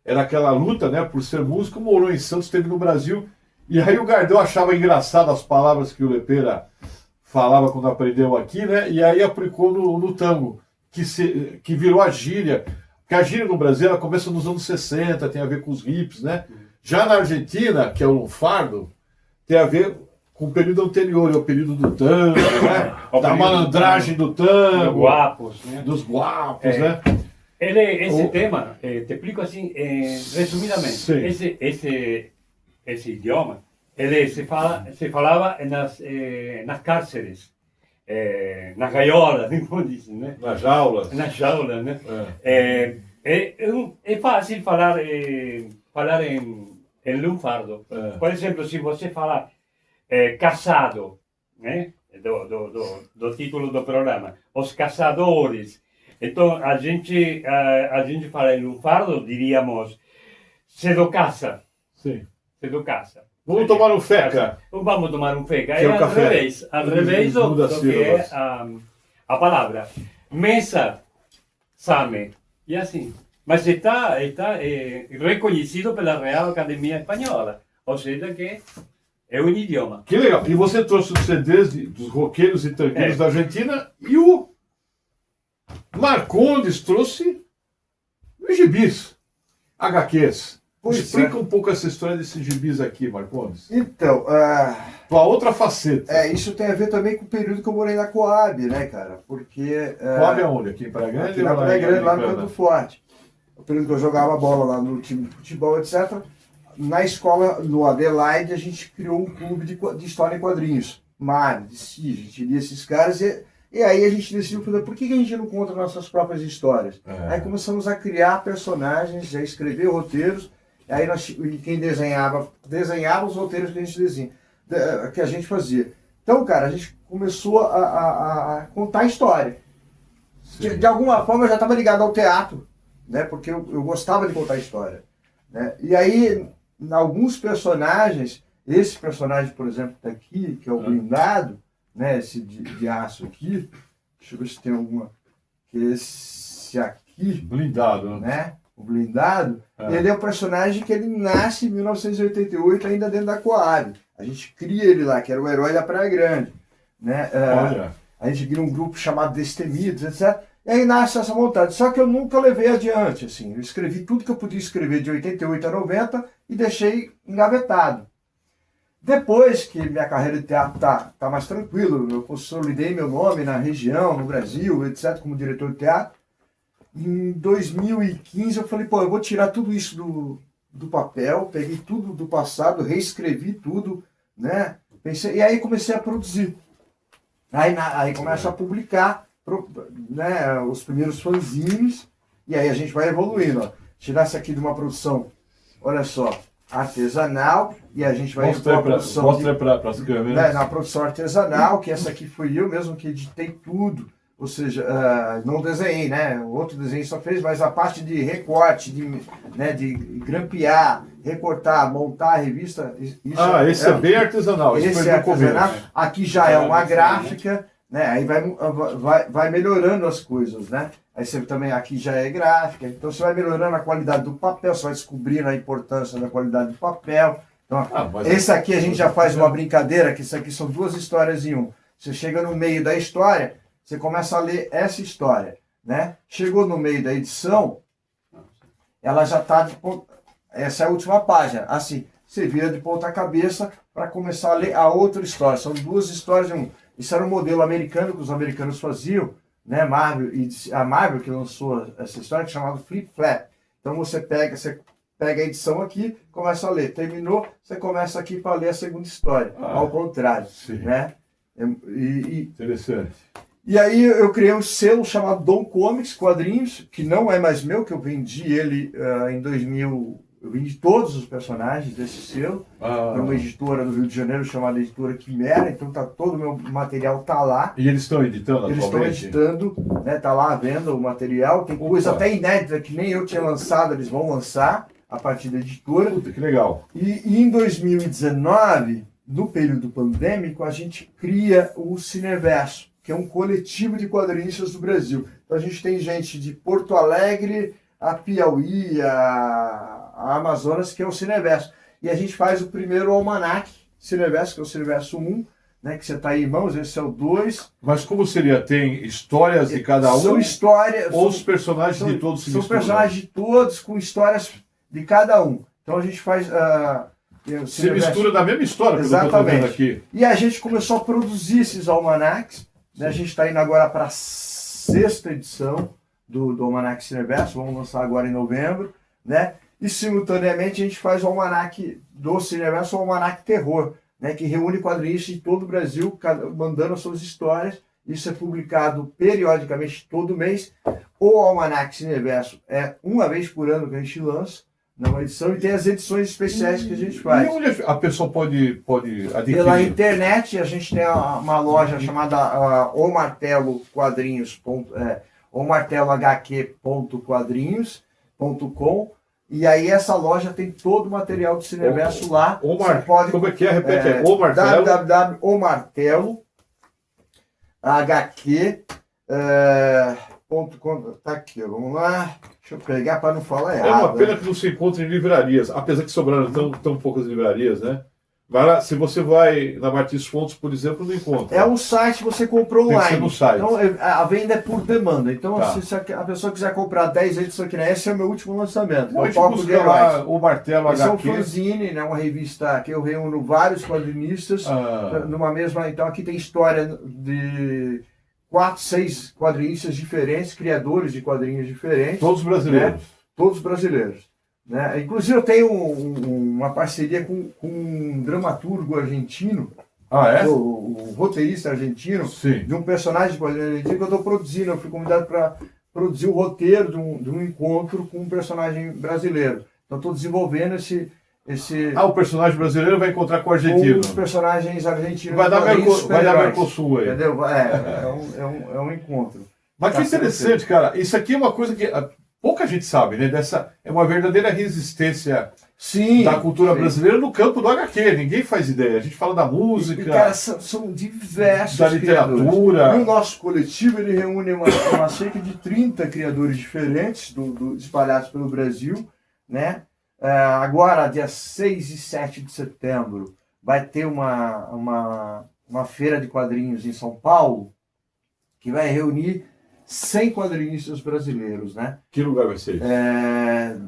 Era aquela luta, né? Por ser músico, morou em Santos, esteve no Brasil. E aí o Gardel achava engraçado as palavras que o Lepera falava quando aprendeu aqui, né? E aí aplicou no tango, que virou a gíria. Porque a gíria no Brasil ela começa nos anos 60, tem a ver com os hips, né? Já na Argentina, que é o lunfardo, tem a ver com o período anterior, é o período do tango, né? Da malandragem do tango, guapos, né? dos guapos, né? Esse tema, te explico assim, resumidamente, Sim. esse idioma, ele se falava nas cárceres, nas gaiolas, como dizem, né? Nas jaulas. Nas jaulas, né? É fácil falar em lunfardo. Por exemplo, se você falar casado, né? Do título do programa, os caçadores. Então, a gente fala em lunfardo, diríamos, cedo casa. Sim. Cedo casa. Vamos tomar um feca. Vamos tomar um feca. Que é o café. Ao revés do Muda que é sílabas. a palavra. Mesa, same. E assim. Mas está reconhecido pela Real Academia Espanhola. Ou seja, que é um idioma. Que legal. E você trouxe os CDs dos roqueiros e tangueiros da Argentina e o Marcondes trouxe os gibis, HQs. Pois Explica um pouco essa história desses gibis aqui, Marcondes. Então, Tua outra faceta. isso tem a ver também com o período que eu morei na Coab, né, cara? Porque... Coab aonde? Aqui em Praia Grande? Aqui na ou Praia em Grande, lá no Americana? Campo Forte. O período que eu jogava bola lá no time de futebol, etc. Na escola, no Adelaide, a gente criou um clube de história em quadrinhos. Mário, de Si, a gente lia esses caras e aí a gente decidiu fazer, por que a gente não conta nossas próprias histórias? Aí começamos a criar personagens, a escrever roteiros, aí quem desenhava os roteiros que a gente fazia. Então, cara, a gente começou a contar a história. De alguma forma eu já estava ligado ao teatro, né? Porque eu gostava de contar história, né? E aí, alguns personagens, esse personagem, por exemplo, tá aqui, que é o blindado, né? Esse de aço aqui, deixa eu ver se tem alguma, que é esse aqui, Blindado, né? né? O blindado, ele é um personagem que ele nasce em 1988 ainda dentro da Coab. A gente cria ele lá, que era o herói da Praia Grande, né? Olha. A gente cria um grupo chamado Destemidos, etc. E aí nasce essa vontade. Só que eu nunca levei adiante, assim. Eu escrevi tudo que eu podia escrever de 88 a 90 e deixei engavetado. Depois que minha carreira de teatro tá mais tranquilo, eu consolidei meu nome na região, no Brasil, etc., como diretor de teatro. Em 2015 eu falei, eu vou tirar tudo isso do papel, peguei tudo do passado, reescrevi tudo, né? E aí comecei a produzir. Aí começa a publicar, né, os primeiros fanzines, e aí a gente vai evoluindo. Ó. Tirar isso aqui de uma produção, olha só, artesanal, e a gente vai Mostra para as câmeras. Né, na produção artesanal, que essa aqui fui eu mesmo que editei tudo. Ou seja, não desenhei, né? O outro desenho só fez, mas a parte de recorte, de grampear, recortar, montar a revista. Isso Esse é bem artesanal. Esse é artesanal. Aqui já é uma gráfica, né? Aí vai melhorando as coisas, né? Aí você também aqui já é gráfica. Então você vai melhorando a qualidade do papel, você vai descobrindo a importância da qualidade do papel. Então, esse aqui a gente já faz uma brincadeira, que isso aqui são duas histórias em um. Você chega no meio da história, você começa a ler essa história, né? Chegou no meio da edição, ela já está essa é a última página. Assim, você vira de ponta cabeça para começar a ler a outra história. São duas histórias em um. Isso era um modelo americano que os americanos faziam, né? A Marvel que lançou essa história, que é chamada Flip Flap. Então você pega a edição aqui, começa a ler. Terminou, você começa aqui para ler a segunda história. Ao contrário, sim. Né? Interessante. E aí eu criei um selo chamado Dom Comics, quadrinhos, que não é mais meu, que eu vendi ele em 2000. Eu vendi todos os personagens desse selo. É uma editora do Rio de Janeiro chamada Editora Quimera, então todo o meu material tá lá. E eles estão editando Eles estão atualmente? editando, né? Tá lá à venda o material. Tem coisa até inédita que nem eu tinha lançado, eles vão lançar a partir da editora. Puta, que legal. E em 2019, no período pandêmico, a gente cria o Cineverso, que é um coletivo de quadrinistas do Brasil. Então a gente tem gente de Porto Alegre, a Piauí, a Amazonas, que é o Cineverso. E a gente faz o primeiro almanac Cineverso, que é o Cineverso 1, né, que você está aí em mãos, esse é o 2. Mas como seria? Tem histórias de cada um? São histórias. Ou os personagens de todos se São misturam? personagens de todos com histórias de cada um. Então a gente faz. Se mistura na mesma história, que eu estou vendo aqui. E a gente começou a produzir esses almanacs. Né? A gente está indo agora para a 6ª edição do Almanac Cineverso. Vamos lançar agora em novembro. Né? E simultaneamente a gente faz o Almanac do Cineverso, o Almanac Terror, né? Que reúne quadrinistas de todo o Brasil, mandando as suas histórias. Isso é publicado periodicamente todo mês. O Almanac Cineverso é uma vez por ano que a gente lança, numa edição, e tem as edições especiais que a gente faz. E onde a pessoa pode adquirir? Pela internet, a gente tem uma loja chamada O Martelo Quadrinhos, omartelohq.quadrinhos.com, e aí essa loja tem todo o material do Cineverso lá. Você pode, como é que é? Repete aí. O Martelo. www.omartelo.com. Tá aqui, vamos lá. Deixa eu pegar para não falar errado. É uma pena que não se encontre em livrarias, apesar que sobraram tão poucas livrarias, né? Vai lá, se você vai na Martins Fontes, por exemplo, não encontra. É um site que você comprou online. Tem que ser no site. Então a venda é por demanda. Então, Tá. se a pessoa quiser comprar 10 edições aqui, esse é o meu último lançamento. Pode o Palco de buscar lá Heróis. o Martelo Esse é um HQ. fanzine, né, uma revista que eu reúno vários quadrinistas numa mesma. Então aqui tem história de 4, 6 quadrinistas diferentes, criadores de quadrinhos diferentes. Todos brasileiros. Né? Todos brasileiros. Né? Inclusive eu tenho uma parceria com um dramaturgo argentino, o roteirista argentino, Sim. de um personagem de quadrinho argentino que eu estou produzindo. Eu fui convidado para produzir o roteiro de um encontro com um personagem brasileiro. Então estou desenvolvendo esse. O personagem brasileiro vai encontrar com o argentino. Com os personagens argentinos. Vai dar Mercosul aí. Entendeu? É um encontro. Mas que interessante, cara. Isso aqui é uma coisa que pouca gente sabe, né? É uma verdadeira resistência da cultura brasileira no campo do HQ. Ninguém faz ideia. A gente fala da música. Cara, são diversos da literatura. Criadores. E o nosso coletivo ele reúne uma cerca de 30 criadores diferentes, espalhados pelo Brasil, né? Agora, dia 6 e 7 de setembro, vai ter uma feira de quadrinhos em São Paulo que vai reunir 100 quadrinistas brasileiros, né? Que lugar vai ser?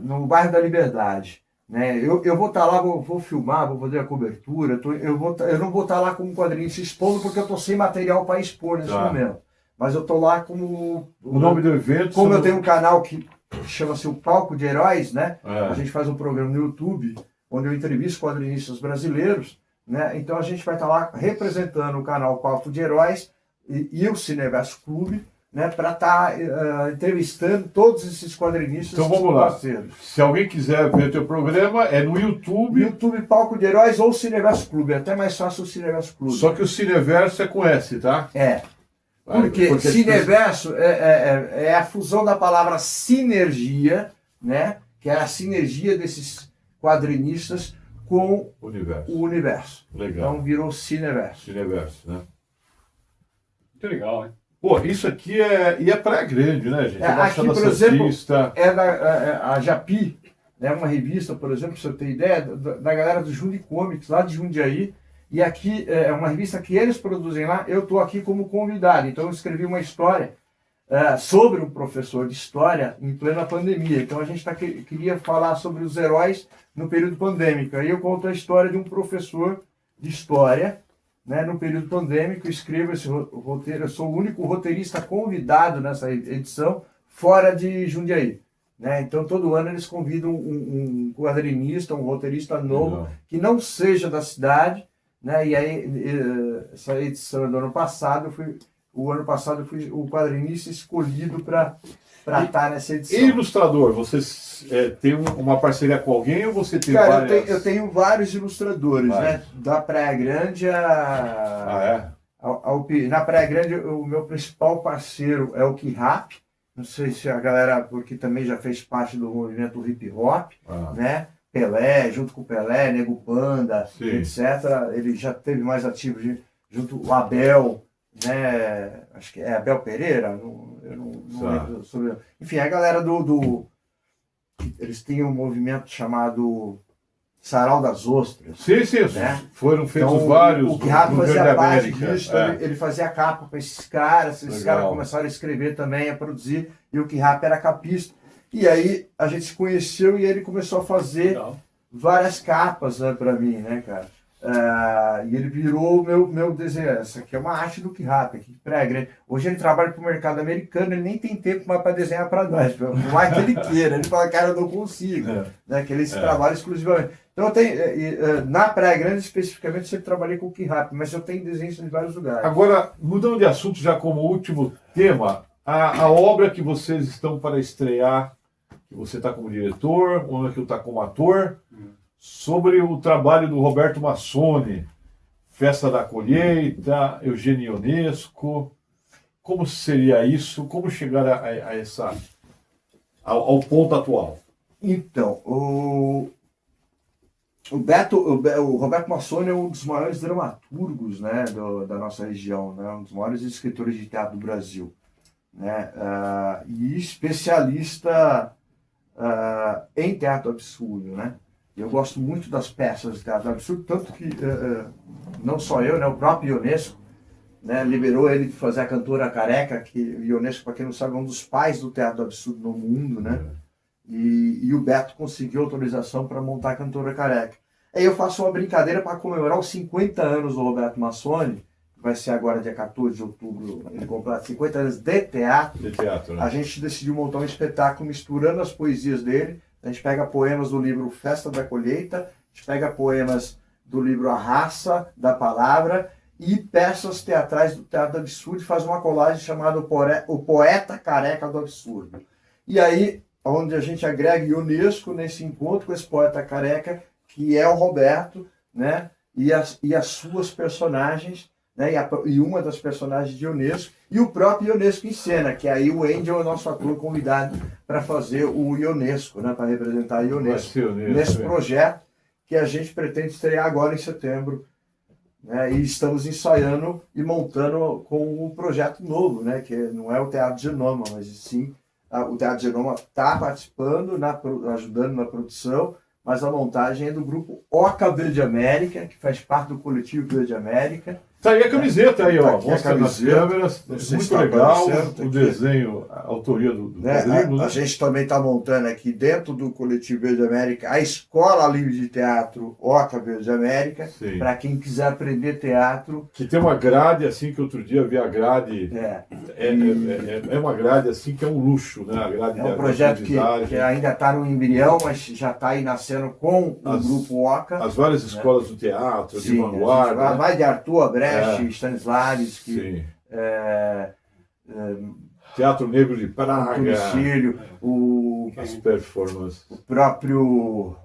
No bairro da Liberdade. Né? Eu vou estar lá, vou filmar, vou fazer a cobertura. Eu não vou estar lá como quadrinista expondo porque eu estou sem material para expor nesse momento. Mas eu estou lá como... O nome do evento... Como eu tenho um canal que chama-se o Palco de Heróis, né? A gente faz um programa no YouTube onde eu entrevisto quadrinistas brasileiros, né? Então a gente vai estar lá representando o canal Palco de Heróis e o Cineverso Clube, né? Para estar entrevistando todos esses quadrinistas. Então vamos lá. Parceiros. Se alguém quiser ver o teu programa, é no YouTube. YouTube Palco de Heróis ou Cineverso Clube. É até mais fácil o Cineverso Clube. Só que o Cineverso é com S, tá? Porque Cineverso é a fusão da palavra sinergia, né? Que é a sinergia desses quadrinistas com o universo. Legal. Então virou Cineverso. Cineverso, né? Muito legal, hein? Pô, isso aqui é Praia Grande, né, gente? Aqui, por exemplo, a Japi, né? Uma revista, por exemplo, pra você ter ideia, da galera do Jundi Comics, lá de Jundiaí. E aqui é uma revista que eles produzem lá, eu estou aqui como convidado. Então eu escrevi uma história sobre um professor de história em plena pandemia. Então a gente queria falar sobre os heróis no período pandêmico. Aí eu conto a história de um professor de história, né, no período pandêmico. Eu escrevo esse roteiro, eu sou o único roteirista convidado nessa edição fora de Jundiaí. Né? Então todo ano eles convidam um quadrinista, um roteirista novo, que não seja da cidade. Né? E aí, essa edição do ano passado, eu fui o quadrinista escolhido para estar nessa edição. E ilustrador, você tem uma parceria com alguém ou você tem várias? Eu tenho vários ilustradores, né? Da Praia Grande na Praia Grande, o meu principal parceiro é o K-Rap. Não sei se a galera, porque também já fez parte do movimento hip hop, né? Pelé, junto com o Pelé, Nego Panda, etc. Ele já teve mais ativo junto o Abel, né? Acho que é Abel Pereira, eu não lembro sobre. Enfim, a galera eles têm um movimento chamado Sarau das Ostras. Sim, sim. Né? Foram feitos Então, vários. o Quirrap no fazia Verde parte América. disso, então ele fazia a capa para esses caras Legal. começaram a escrever também, a produzir, e o Quirrap era capista. E aí a gente se conheceu e ele começou a fazer Legal. várias capas, né, para mim, né, cara? E ele virou o meu desenho. Essa aqui é uma arte do Quirrap, aqui pré-grande. Hoje ele trabalha para o mercado americano, ele nem tem tempo mais para desenhar para nós, por mais que ele queira. Ele fala, cara, eu não consigo. Né, que ele trabalha exclusivamente. Então eu tenho, na pré-grande especificamente, eu sempre trabalhei com o Quirrap, mas eu tenho desenhos em vários lugares. Agora, mudando de assunto, já como último tema, a obra que vocês estão para estrear, que você está como diretor, ou que eu está como ator, sobre o trabalho do Roberto Massoni, Festa da Colheita, Eugênio Ionesco. Como seria isso? Como chegar ao ponto atual? Então, o Roberto Massoni é um dos maiores dramaturgos, né, da nossa região, né, um dos maiores escritores de teatro do Brasil, né, e especialista em teatro absurdo, né. Eu gosto muito das peças de teatro absurdo, tanto que não só eu, né, o próprio Ionesco, né, liberou ele de fazer a Cantora Careca, que o Ionesco, para quem não sabe, é um dos pais do teatro absurdo no mundo, né. E o Beto conseguiu autorização para montar a Cantora Careca. Aí eu faço uma brincadeira para comemorar os 50 anos do Roberto Massoni, que vai ser agora dia 14 de outubro, ele completa 50 anos de teatro. De teatro, né? A gente decidiu montar um espetáculo misturando as poesias dele. A gente pega poemas do livro Festa da Colheita, a gente pega poemas do livro A Raça da Palavra e peças teatrais do Teatro do Absurdo, e faz uma colagem chamada O Poeta Careca do Absurdo. E aí, onde a gente agrega Ionesco nesse encontro com esse poeta careca, que é o Roberto, né? E as suas personagens, né? E uma das personagens de Ionesco, e o próprio Ionesco em cena, que aí o Angel é o nosso ator convidado para fazer o Ionesco, né? Para representar o Ionesco nesse projeto que a gente pretende estrear agora em setembro, né? E estamos ensaiando e montando com um projeto novo, né? Que não é o Teatro Genoma, mas sim o Teatro Genoma está participando, ajudando na produção, mas a montagem é do grupo Oca Verde América, que faz parte do coletivo Verde América. Tá aí a camiseta aí, ó. Mostra nas câmeras. Muito legal. O desenho, a autoria do Rodrigo, né? A gente também está montando aqui dentro do coletivo Verde América a Escola Livre de Teatro Oca Verde América, para quem quiser aprender teatro. Que tem uma grade assim, que outro dia eu vi a grade. É uma grade assim que é um luxo, né? A grade é um projeto que ainda está no embrião, mas já está aí nascendo com o grupo Oca. As várias escolas do teatro, de vanguarda. Vai de Arthur Abrecht, Stanislavski, Teatro Negro de Praga, Cílio, as performances. O próprio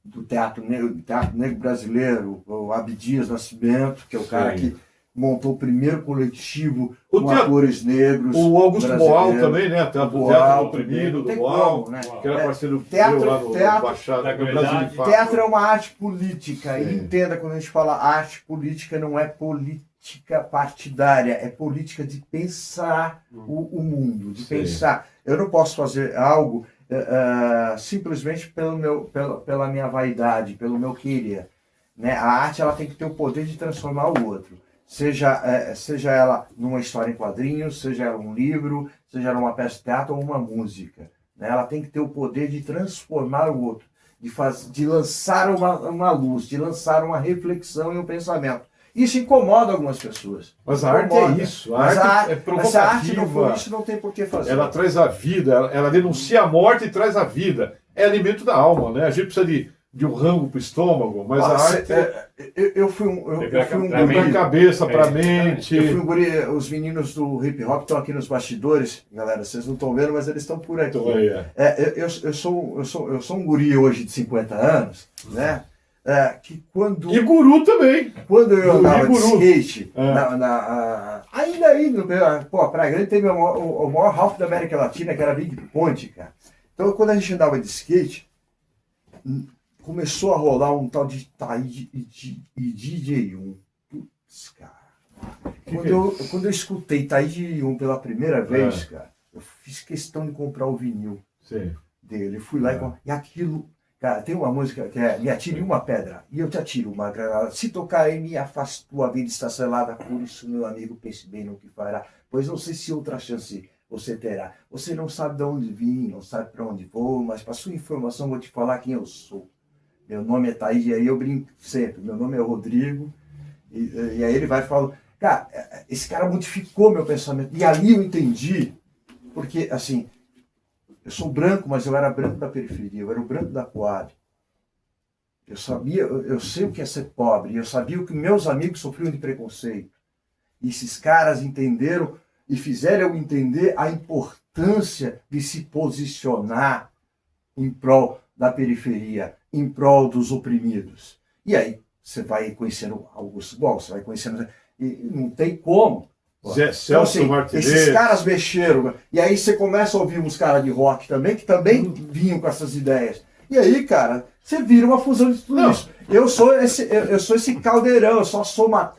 do Teatro Negro Brasileiro, o Abdias Nascimento, que é o cara que montou o primeiro coletivo com atores negros. O Augusto Boal também, né? Teatro Oprimido, do Boal, né? Que era parceiro teatro, lá no Baixada, no Brasil de Fato. Teatro é uma arte política. E entenda, quando a gente fala arte política, não é política partidária, é política de pensar o mundo, de pensar. Eu não posso fazer algo simplesmente pela minha vaidade, pelo meu querer. Né? A arte ela tem que ter o poder de transformar o outro. Seja ela numa história em quadrinhos, seja ela um livro, seja ela uma peça de teatro ou uma música. Né? Ela tem que ter o poder de transformar o outro, de lançar uma luz, de lançar uma reflexão e um pensamento. Isso incomoda algumas pessoas. Mas a arte é isso. A arte é provocativa. Se a arte não for isso, não tem por que fazer. Ela traz a vida, ela denuncia a morte e traz a vida. É alimento da alma, né? A gente precisa de um rango para o estômago, mas a arte... Eu fui um guri... Para a cabeça, para a mente... Eu fui um guri... Os meninos do hip hop estão aqui nos bastidores. Galera, vocês não estão vendo, mas eles estão por aqui. Eu sou um guri hoje de 50 anos, né? Que quando... E guru também. Quando eu andava de skate, ainda aí, Praia Grande teve o maior Ralph da América Latina, que era Big Ponte, cara. Então, quando a gente andava de skate, começou a rolar um tal de Taíde e DJ1. Putz, cara. Quando eu escutei Taíde 1 pela primeira vez, cara, eu fiz questão de comprar o vinil dele. Eu fui lá e aquilo... Cara, tem uma música que é Me atire uma pedra e eu te atiro uma granada. Se tocar em mim, afasto, tua vida está selada. Por isso, meu amigo, pense bem no que fará. Pois não sei se outra chance você terá. Você não sabe de onde vim, não sabe para onde vou, mas para sua informação vou te falar quem eu sou. Meu nome é Thaís, e aí eu brinco sempre. Meu nome é Rodrigo. E aí ele vai e fala, cara, esse cara modificou meu pensamento. E ali eu entendi, porque assim, eu sou branco, mas eu era branco da periferia, eu era o branco da Coab. Eu sei o que é ser pobre, eu sabia o que meus amigos sofriam de preconceito. E esses caras entenderam e fizeram eu entender a importância de se posicionar em prol da periferia, em prol dos oprimidos. E aí você vai conhecendo Augusto Boal, você vai conhecendo... E não tem como. Zé Celso então, assim, Martinez. esses caras mexeram. E aí você começa a ouvir uns caras de rock também, que também vinham com essas ideias. E aí, cara, você vira uma fusão de tudo isso. Eu sou esse caldeirão, eu só sou uma...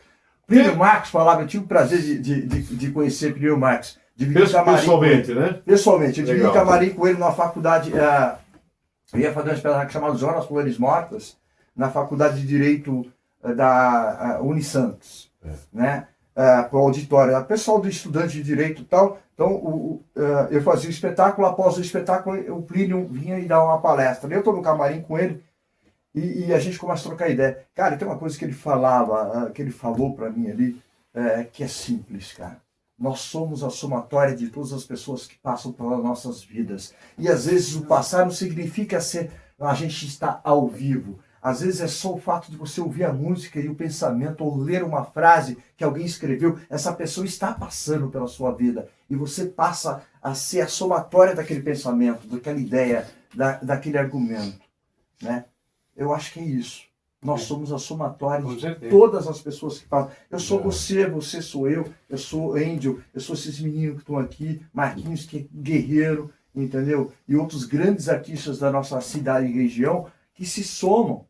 Plínio Marcos falava, eu tive o prazer de conhecer Plínio Marcos. Pessoalmente, né? Pessoalmente, eu dividi Legal. camarim com ele numa faculdade... eu ia fazer um espetáculo chamado Jonas Flores Mortas, na faculdade de Direito da Unisantos, né? Para o auditório. O pessoal do estudante de Direito e tal. Então, eu fazia o espetáculo, após o espetáculo, o Plínio vinha e dava uma palestra. Eu estou no camarim com ele e a gente começa a trocar ideia. Cara, tem uma coisa que ele falava, que ele falou para mim ali, que é simples, cara. Nós somos a somatória de todas as pessoas que passam pelas nossas vidas. E às vezes o passar não significa a gente estar ao vivo. Às vezes é só o fato de você ouvir a música e o pensamento, ou ler uma frase que alguém escreveu. Essa pessoa está passando pela sua vida. E você passa a ser a somatória daquele pensamento, daquela ideia, daquele argumento. Né? Eu acho que é isso. Nós somos a somatória de todas as pessoas que passam. Eu sou você sou eu sou Angel, eu sou esses meninos que estão aqui, Marquinhos, que é guerreiro, entendeu? E outros grandes artistas da nossa cidade e região que se somam.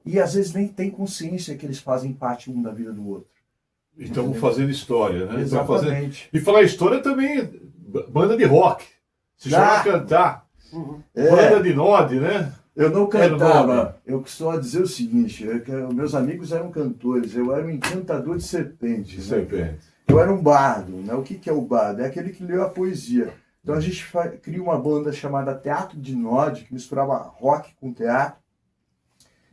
E às vezes nem tem consciência que eles fazem parte um da vida do outro. Estamos fazendo história, né? Exatamente. E falar história também, banda de rock. Se chama cantar. Banda de Nod, né? Eu não cantava. Eu costumo dizer o seguinte, meus amigos eram cantores, eu era um encantador de serpentes. Né? Eu era um bardo. Né? O que é o bardo? É aquele que leu a poesia. Então a gente cria uma banda chamada Teatro de Nod, que misturava rock com teatro.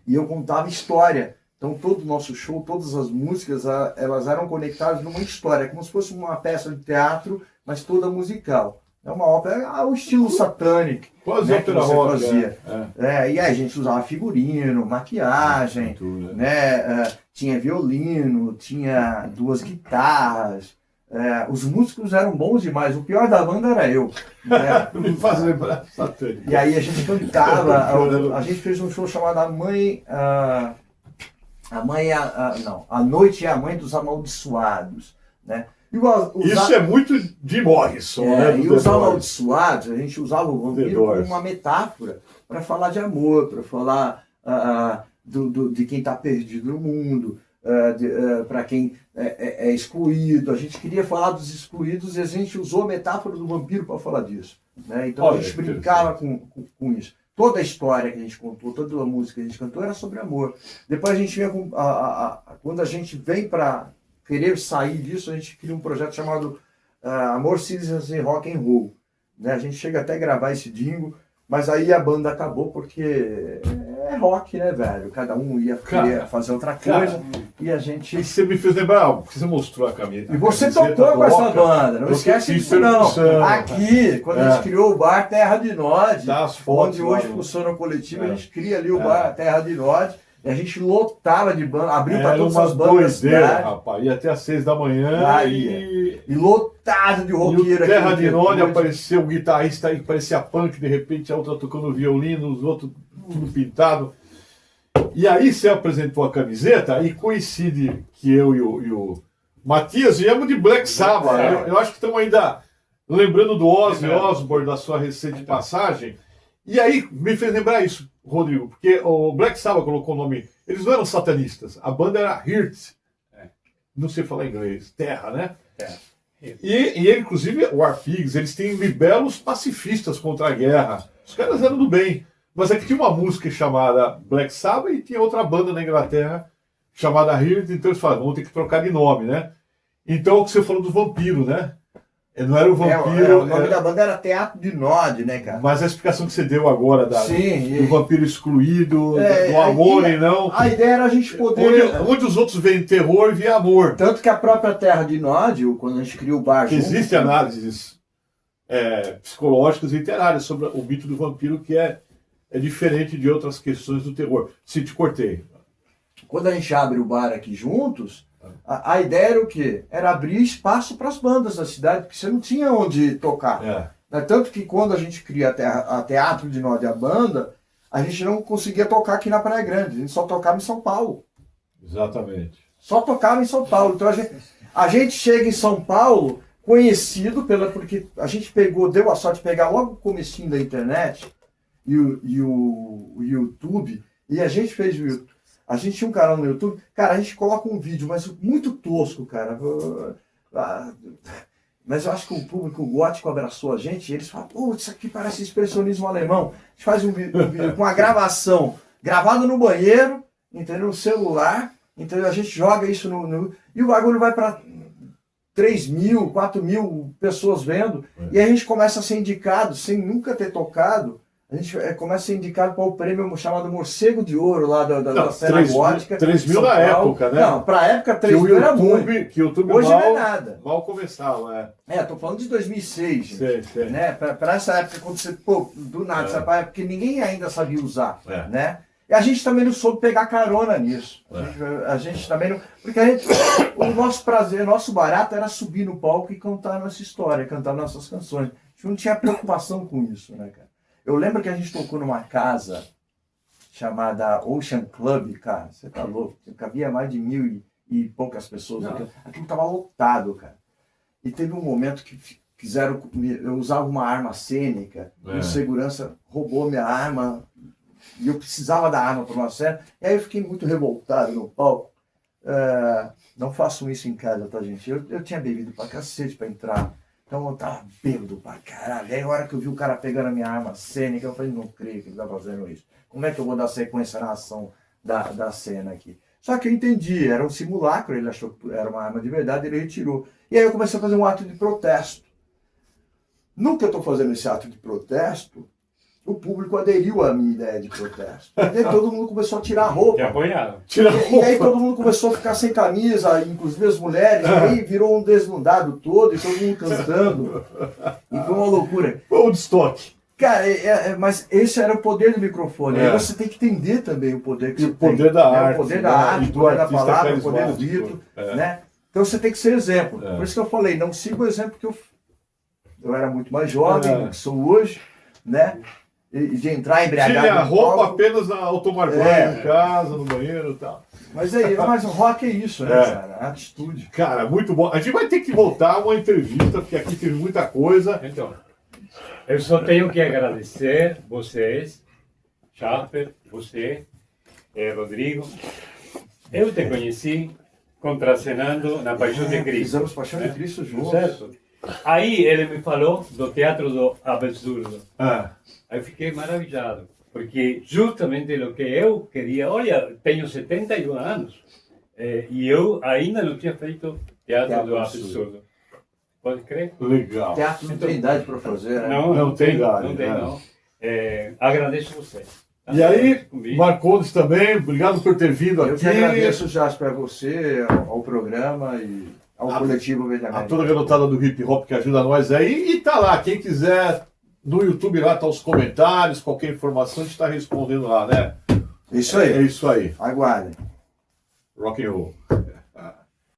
E eu contava história. Então todo o nosso show, todas as músicas, elas eram conectadas numa história, como se fosse uma peça de teatro, mas toda musical. É uma ópera, o estilo satânico. Quase ópera rock. Fazia. E aí a gente usava figurino, maquiagem, né? Tinha violino, tinha 2 guitarras. Os músicos eram bons demais. O pior da banda era eu. Né? Me faz lembrar satânico. E aí a gente cantava. A gente fez um show chamado A Noite é a Mãe dos Amaldiçoados. Né? Isso é muito de Morrison, né? E os amaldiçoados, a gente usava o vampiro como uma metáfora para falar de amor, para falar de quem está perdido no mundo, para quem é excluído. A gente queria falar dos excluídos e a gente usou a metáfora do vampiro para falar disso. Né? Então a gente brincava com isso. Toda a história que a gente contou, toda a música que a gente cantou era sobre amor. Depois a gente vinha quando a gente vem para querer sair disso, a gente cria um projeto chamado Amor, Cinzas e Rock and Roll. Né? A gente chega até a gravar esse jingle, mas aí a banda acabou porque é rock, né, velho? Cada um ia querer fazer outra coisa e a gente... E você me fez lembrar, porque você mostrou a camiseta. E você tocou com essa banda, não esquece disso não. Aqui, quando a gente criou o bar Terra de Nod, onde hoje funciona o coletivo, a gente cria ali o bar Terra de Nod. E a gente lotava de banda, abriu para todas as bandas. Rapaz, ia até às 6 da manhã e lotado de roqueiro. E o Terra de Nod apareceu um guitarrista aí que parecia punk, de repente a outra tocando violino, os outros tudo pintado. E aí você apresentou a camiseta e coincide que eu e o Matias viemos de Black Sabbath. Eu acho que estamos ainda lembrando do Ozzy Osbourne, da sua recente passagem. E aí me fez lembrar isso, Rodrigo, porque o Black Sabbath colocou o nome... Eles não eram satanistas, a banda era Heart. Não sei falar inglês. Terra, né? E ele, inclusive, o War Pigs, eles têm libelos pacifistas contra a guerra. Os caras eram do bem. Mas é que tinha uma música chamada Black Sabbath e tinha outra banda na Inglaterra chamada Heard, então eles falaram, vamos ter que trocar de nome, né? Então o que você falou do vampiro, né? Não era o vampiro. O nome da banda era Teatro de Nod, né, cara? Mas a explicação que você deu agora do vampiro excluído, do amor e não. A ideia era a gente poder. Onde os outros veem terror, vê amor. Tanto que a própria Terra de Nod, quando a gente criou o bar. Existem análises psicológicas e literárias sobre o mito do vampiro, que é diferente de outras questões do terror. Se te cortei. Quando a gente abre o bar aqui juntos, a ideia era o quê? Era abrir espaço para as bandas da cidade, porque você não tinha onde tocar. Tanto que quando a gente cria a Teatro de Nod e a banda, a gente não conseguia tocar aqui na Praia Grande, a gente só tocava em São Paulo. Exatamente. Só tocava em São Paulo. Então a gente chega em São Paulo conhecido porque a gente deu a sorte de pegar logo o comecinho da internet e o YouTube, e a gente fez o YouTube. A gente tinha um canal no YouTube, cara, a gente coloca um vídeo, mas muito tosco, cara. Mas eu acho que o público gótico abraçou a gente e eles falam, pô, isso aqui parece expressionismo alemão. A gente faz um vídeo com a gravação, gravado no banheiro, entendeu? No celular, entendeu? A gente joga isso e o bagulho vai para 3.000, 4.000 pessoas vendo, e a gente começa a ser indicado, sem nunca ter tocado. A gente começa a ser indicado para o prêmio chamado Morcego de Ouro, lá da cena gótica. 3.000 na época, né? Não, para a época 3.000 era muito. Que o YouTube hoje não é nada. Mal começava, tô falando de 2006, gente. Sei. Né? Para essa época, quando você, do nada, essa época, porque ninguém ainda sabia usar, né? E a gente também não soube pegar carona nisso. A gente também não... Porque o nosso prazer, o nosso barato era subir no palco e contar a nossa história, cantar nossas canções. A gente não tinha preocupação com isso, né, cara? Eu lembro que a gente tocou numa casa chamada Ocean Club, cara. Você tá louco? Cabia mais de 1.000 e poucas pessoas. Aquilo tava lotado, cara. E teve um momento que eu usava uma arma cênica, e o segurança roubou minha arma, e eu precisava da arma para uma cena. E aí eu fiquei muito revoltado no palco. Não façam isso em casa, tá, gente? Eu tinha bebido pra cacete pra entrar. Então eu tava bêbado pra caralho. Aí a hora que eu vi o cara pegando a minha arma cênica, eu falei, não creio que ele tá fazendo isso. Como é que eu vou dar sequência na ação da cena aqui? Só que eu entendi, era um simulacro, ele achou que era uma arma de verdade, ele retirou. E aí eu comecei a fazer um ato de protesto. No que eu tô fazendo esse ato de protesto, o público aderiu à minha ideia de protesto. E aí todo mundo começou a tirar a roupa. Te apoiaram. E aí todo mundo começou a ficar sem camisa, inclusive as mulheres, e aí virou um desnudado todo, e todo mundo cantando. E foi uma loucura. Foi um destoque. Cara, mas esse era o poder do microfone. Aí você tem que entender também o poder que você tem. O poder da arte. O poder da arte, o poder da palavra, o poder do grito. Né? Então você tem que ser exemplo. Por isso que eu falei, não siga o exemplo que eu era muito mais jovem do que sou hoje, né? De entrar embriagado. Tinha roupa apenas ao tomar banho em casa, no banheiro e tal. Mas o rock é isso, né, cara? A atitude. Cara, muito bom. A gente vai ter que voltar a uma entrevista, porque aqui teve muita coisa. Então, eu só tenho que agradecer vocês, Schaeffer, você, Rodrigo. Eu te conheci contracenando na Paixão de Cristo. Fizemos Paixão de Cristo juntos. Certo? Aí ele me falou do Teatro do Absurdo. Aí eu fiquei maravilhado, porque justamente o que eu queria, olha, tenho 71 anos e eu ainda não tinha feito Teatro do Absurdo. Pode crer? Legal. Teatro não tem idade para fazer, né? Não tem idade. Não tem, não. Agradeço você. E aí, Marcondes também, obrigado por ter vindo aqui. Eu que agradeço, Jasper, a você, ao programa e ao coletivo Mediamente. A toda a garotada do hip hop que ajuda nós aí. E tá lá, quem quiser, no YouTube lá tá os comentários, qualquer informação a gente tá respondendo lá, né? Isso aí. É isso aí. Aguardem. Rock and roll.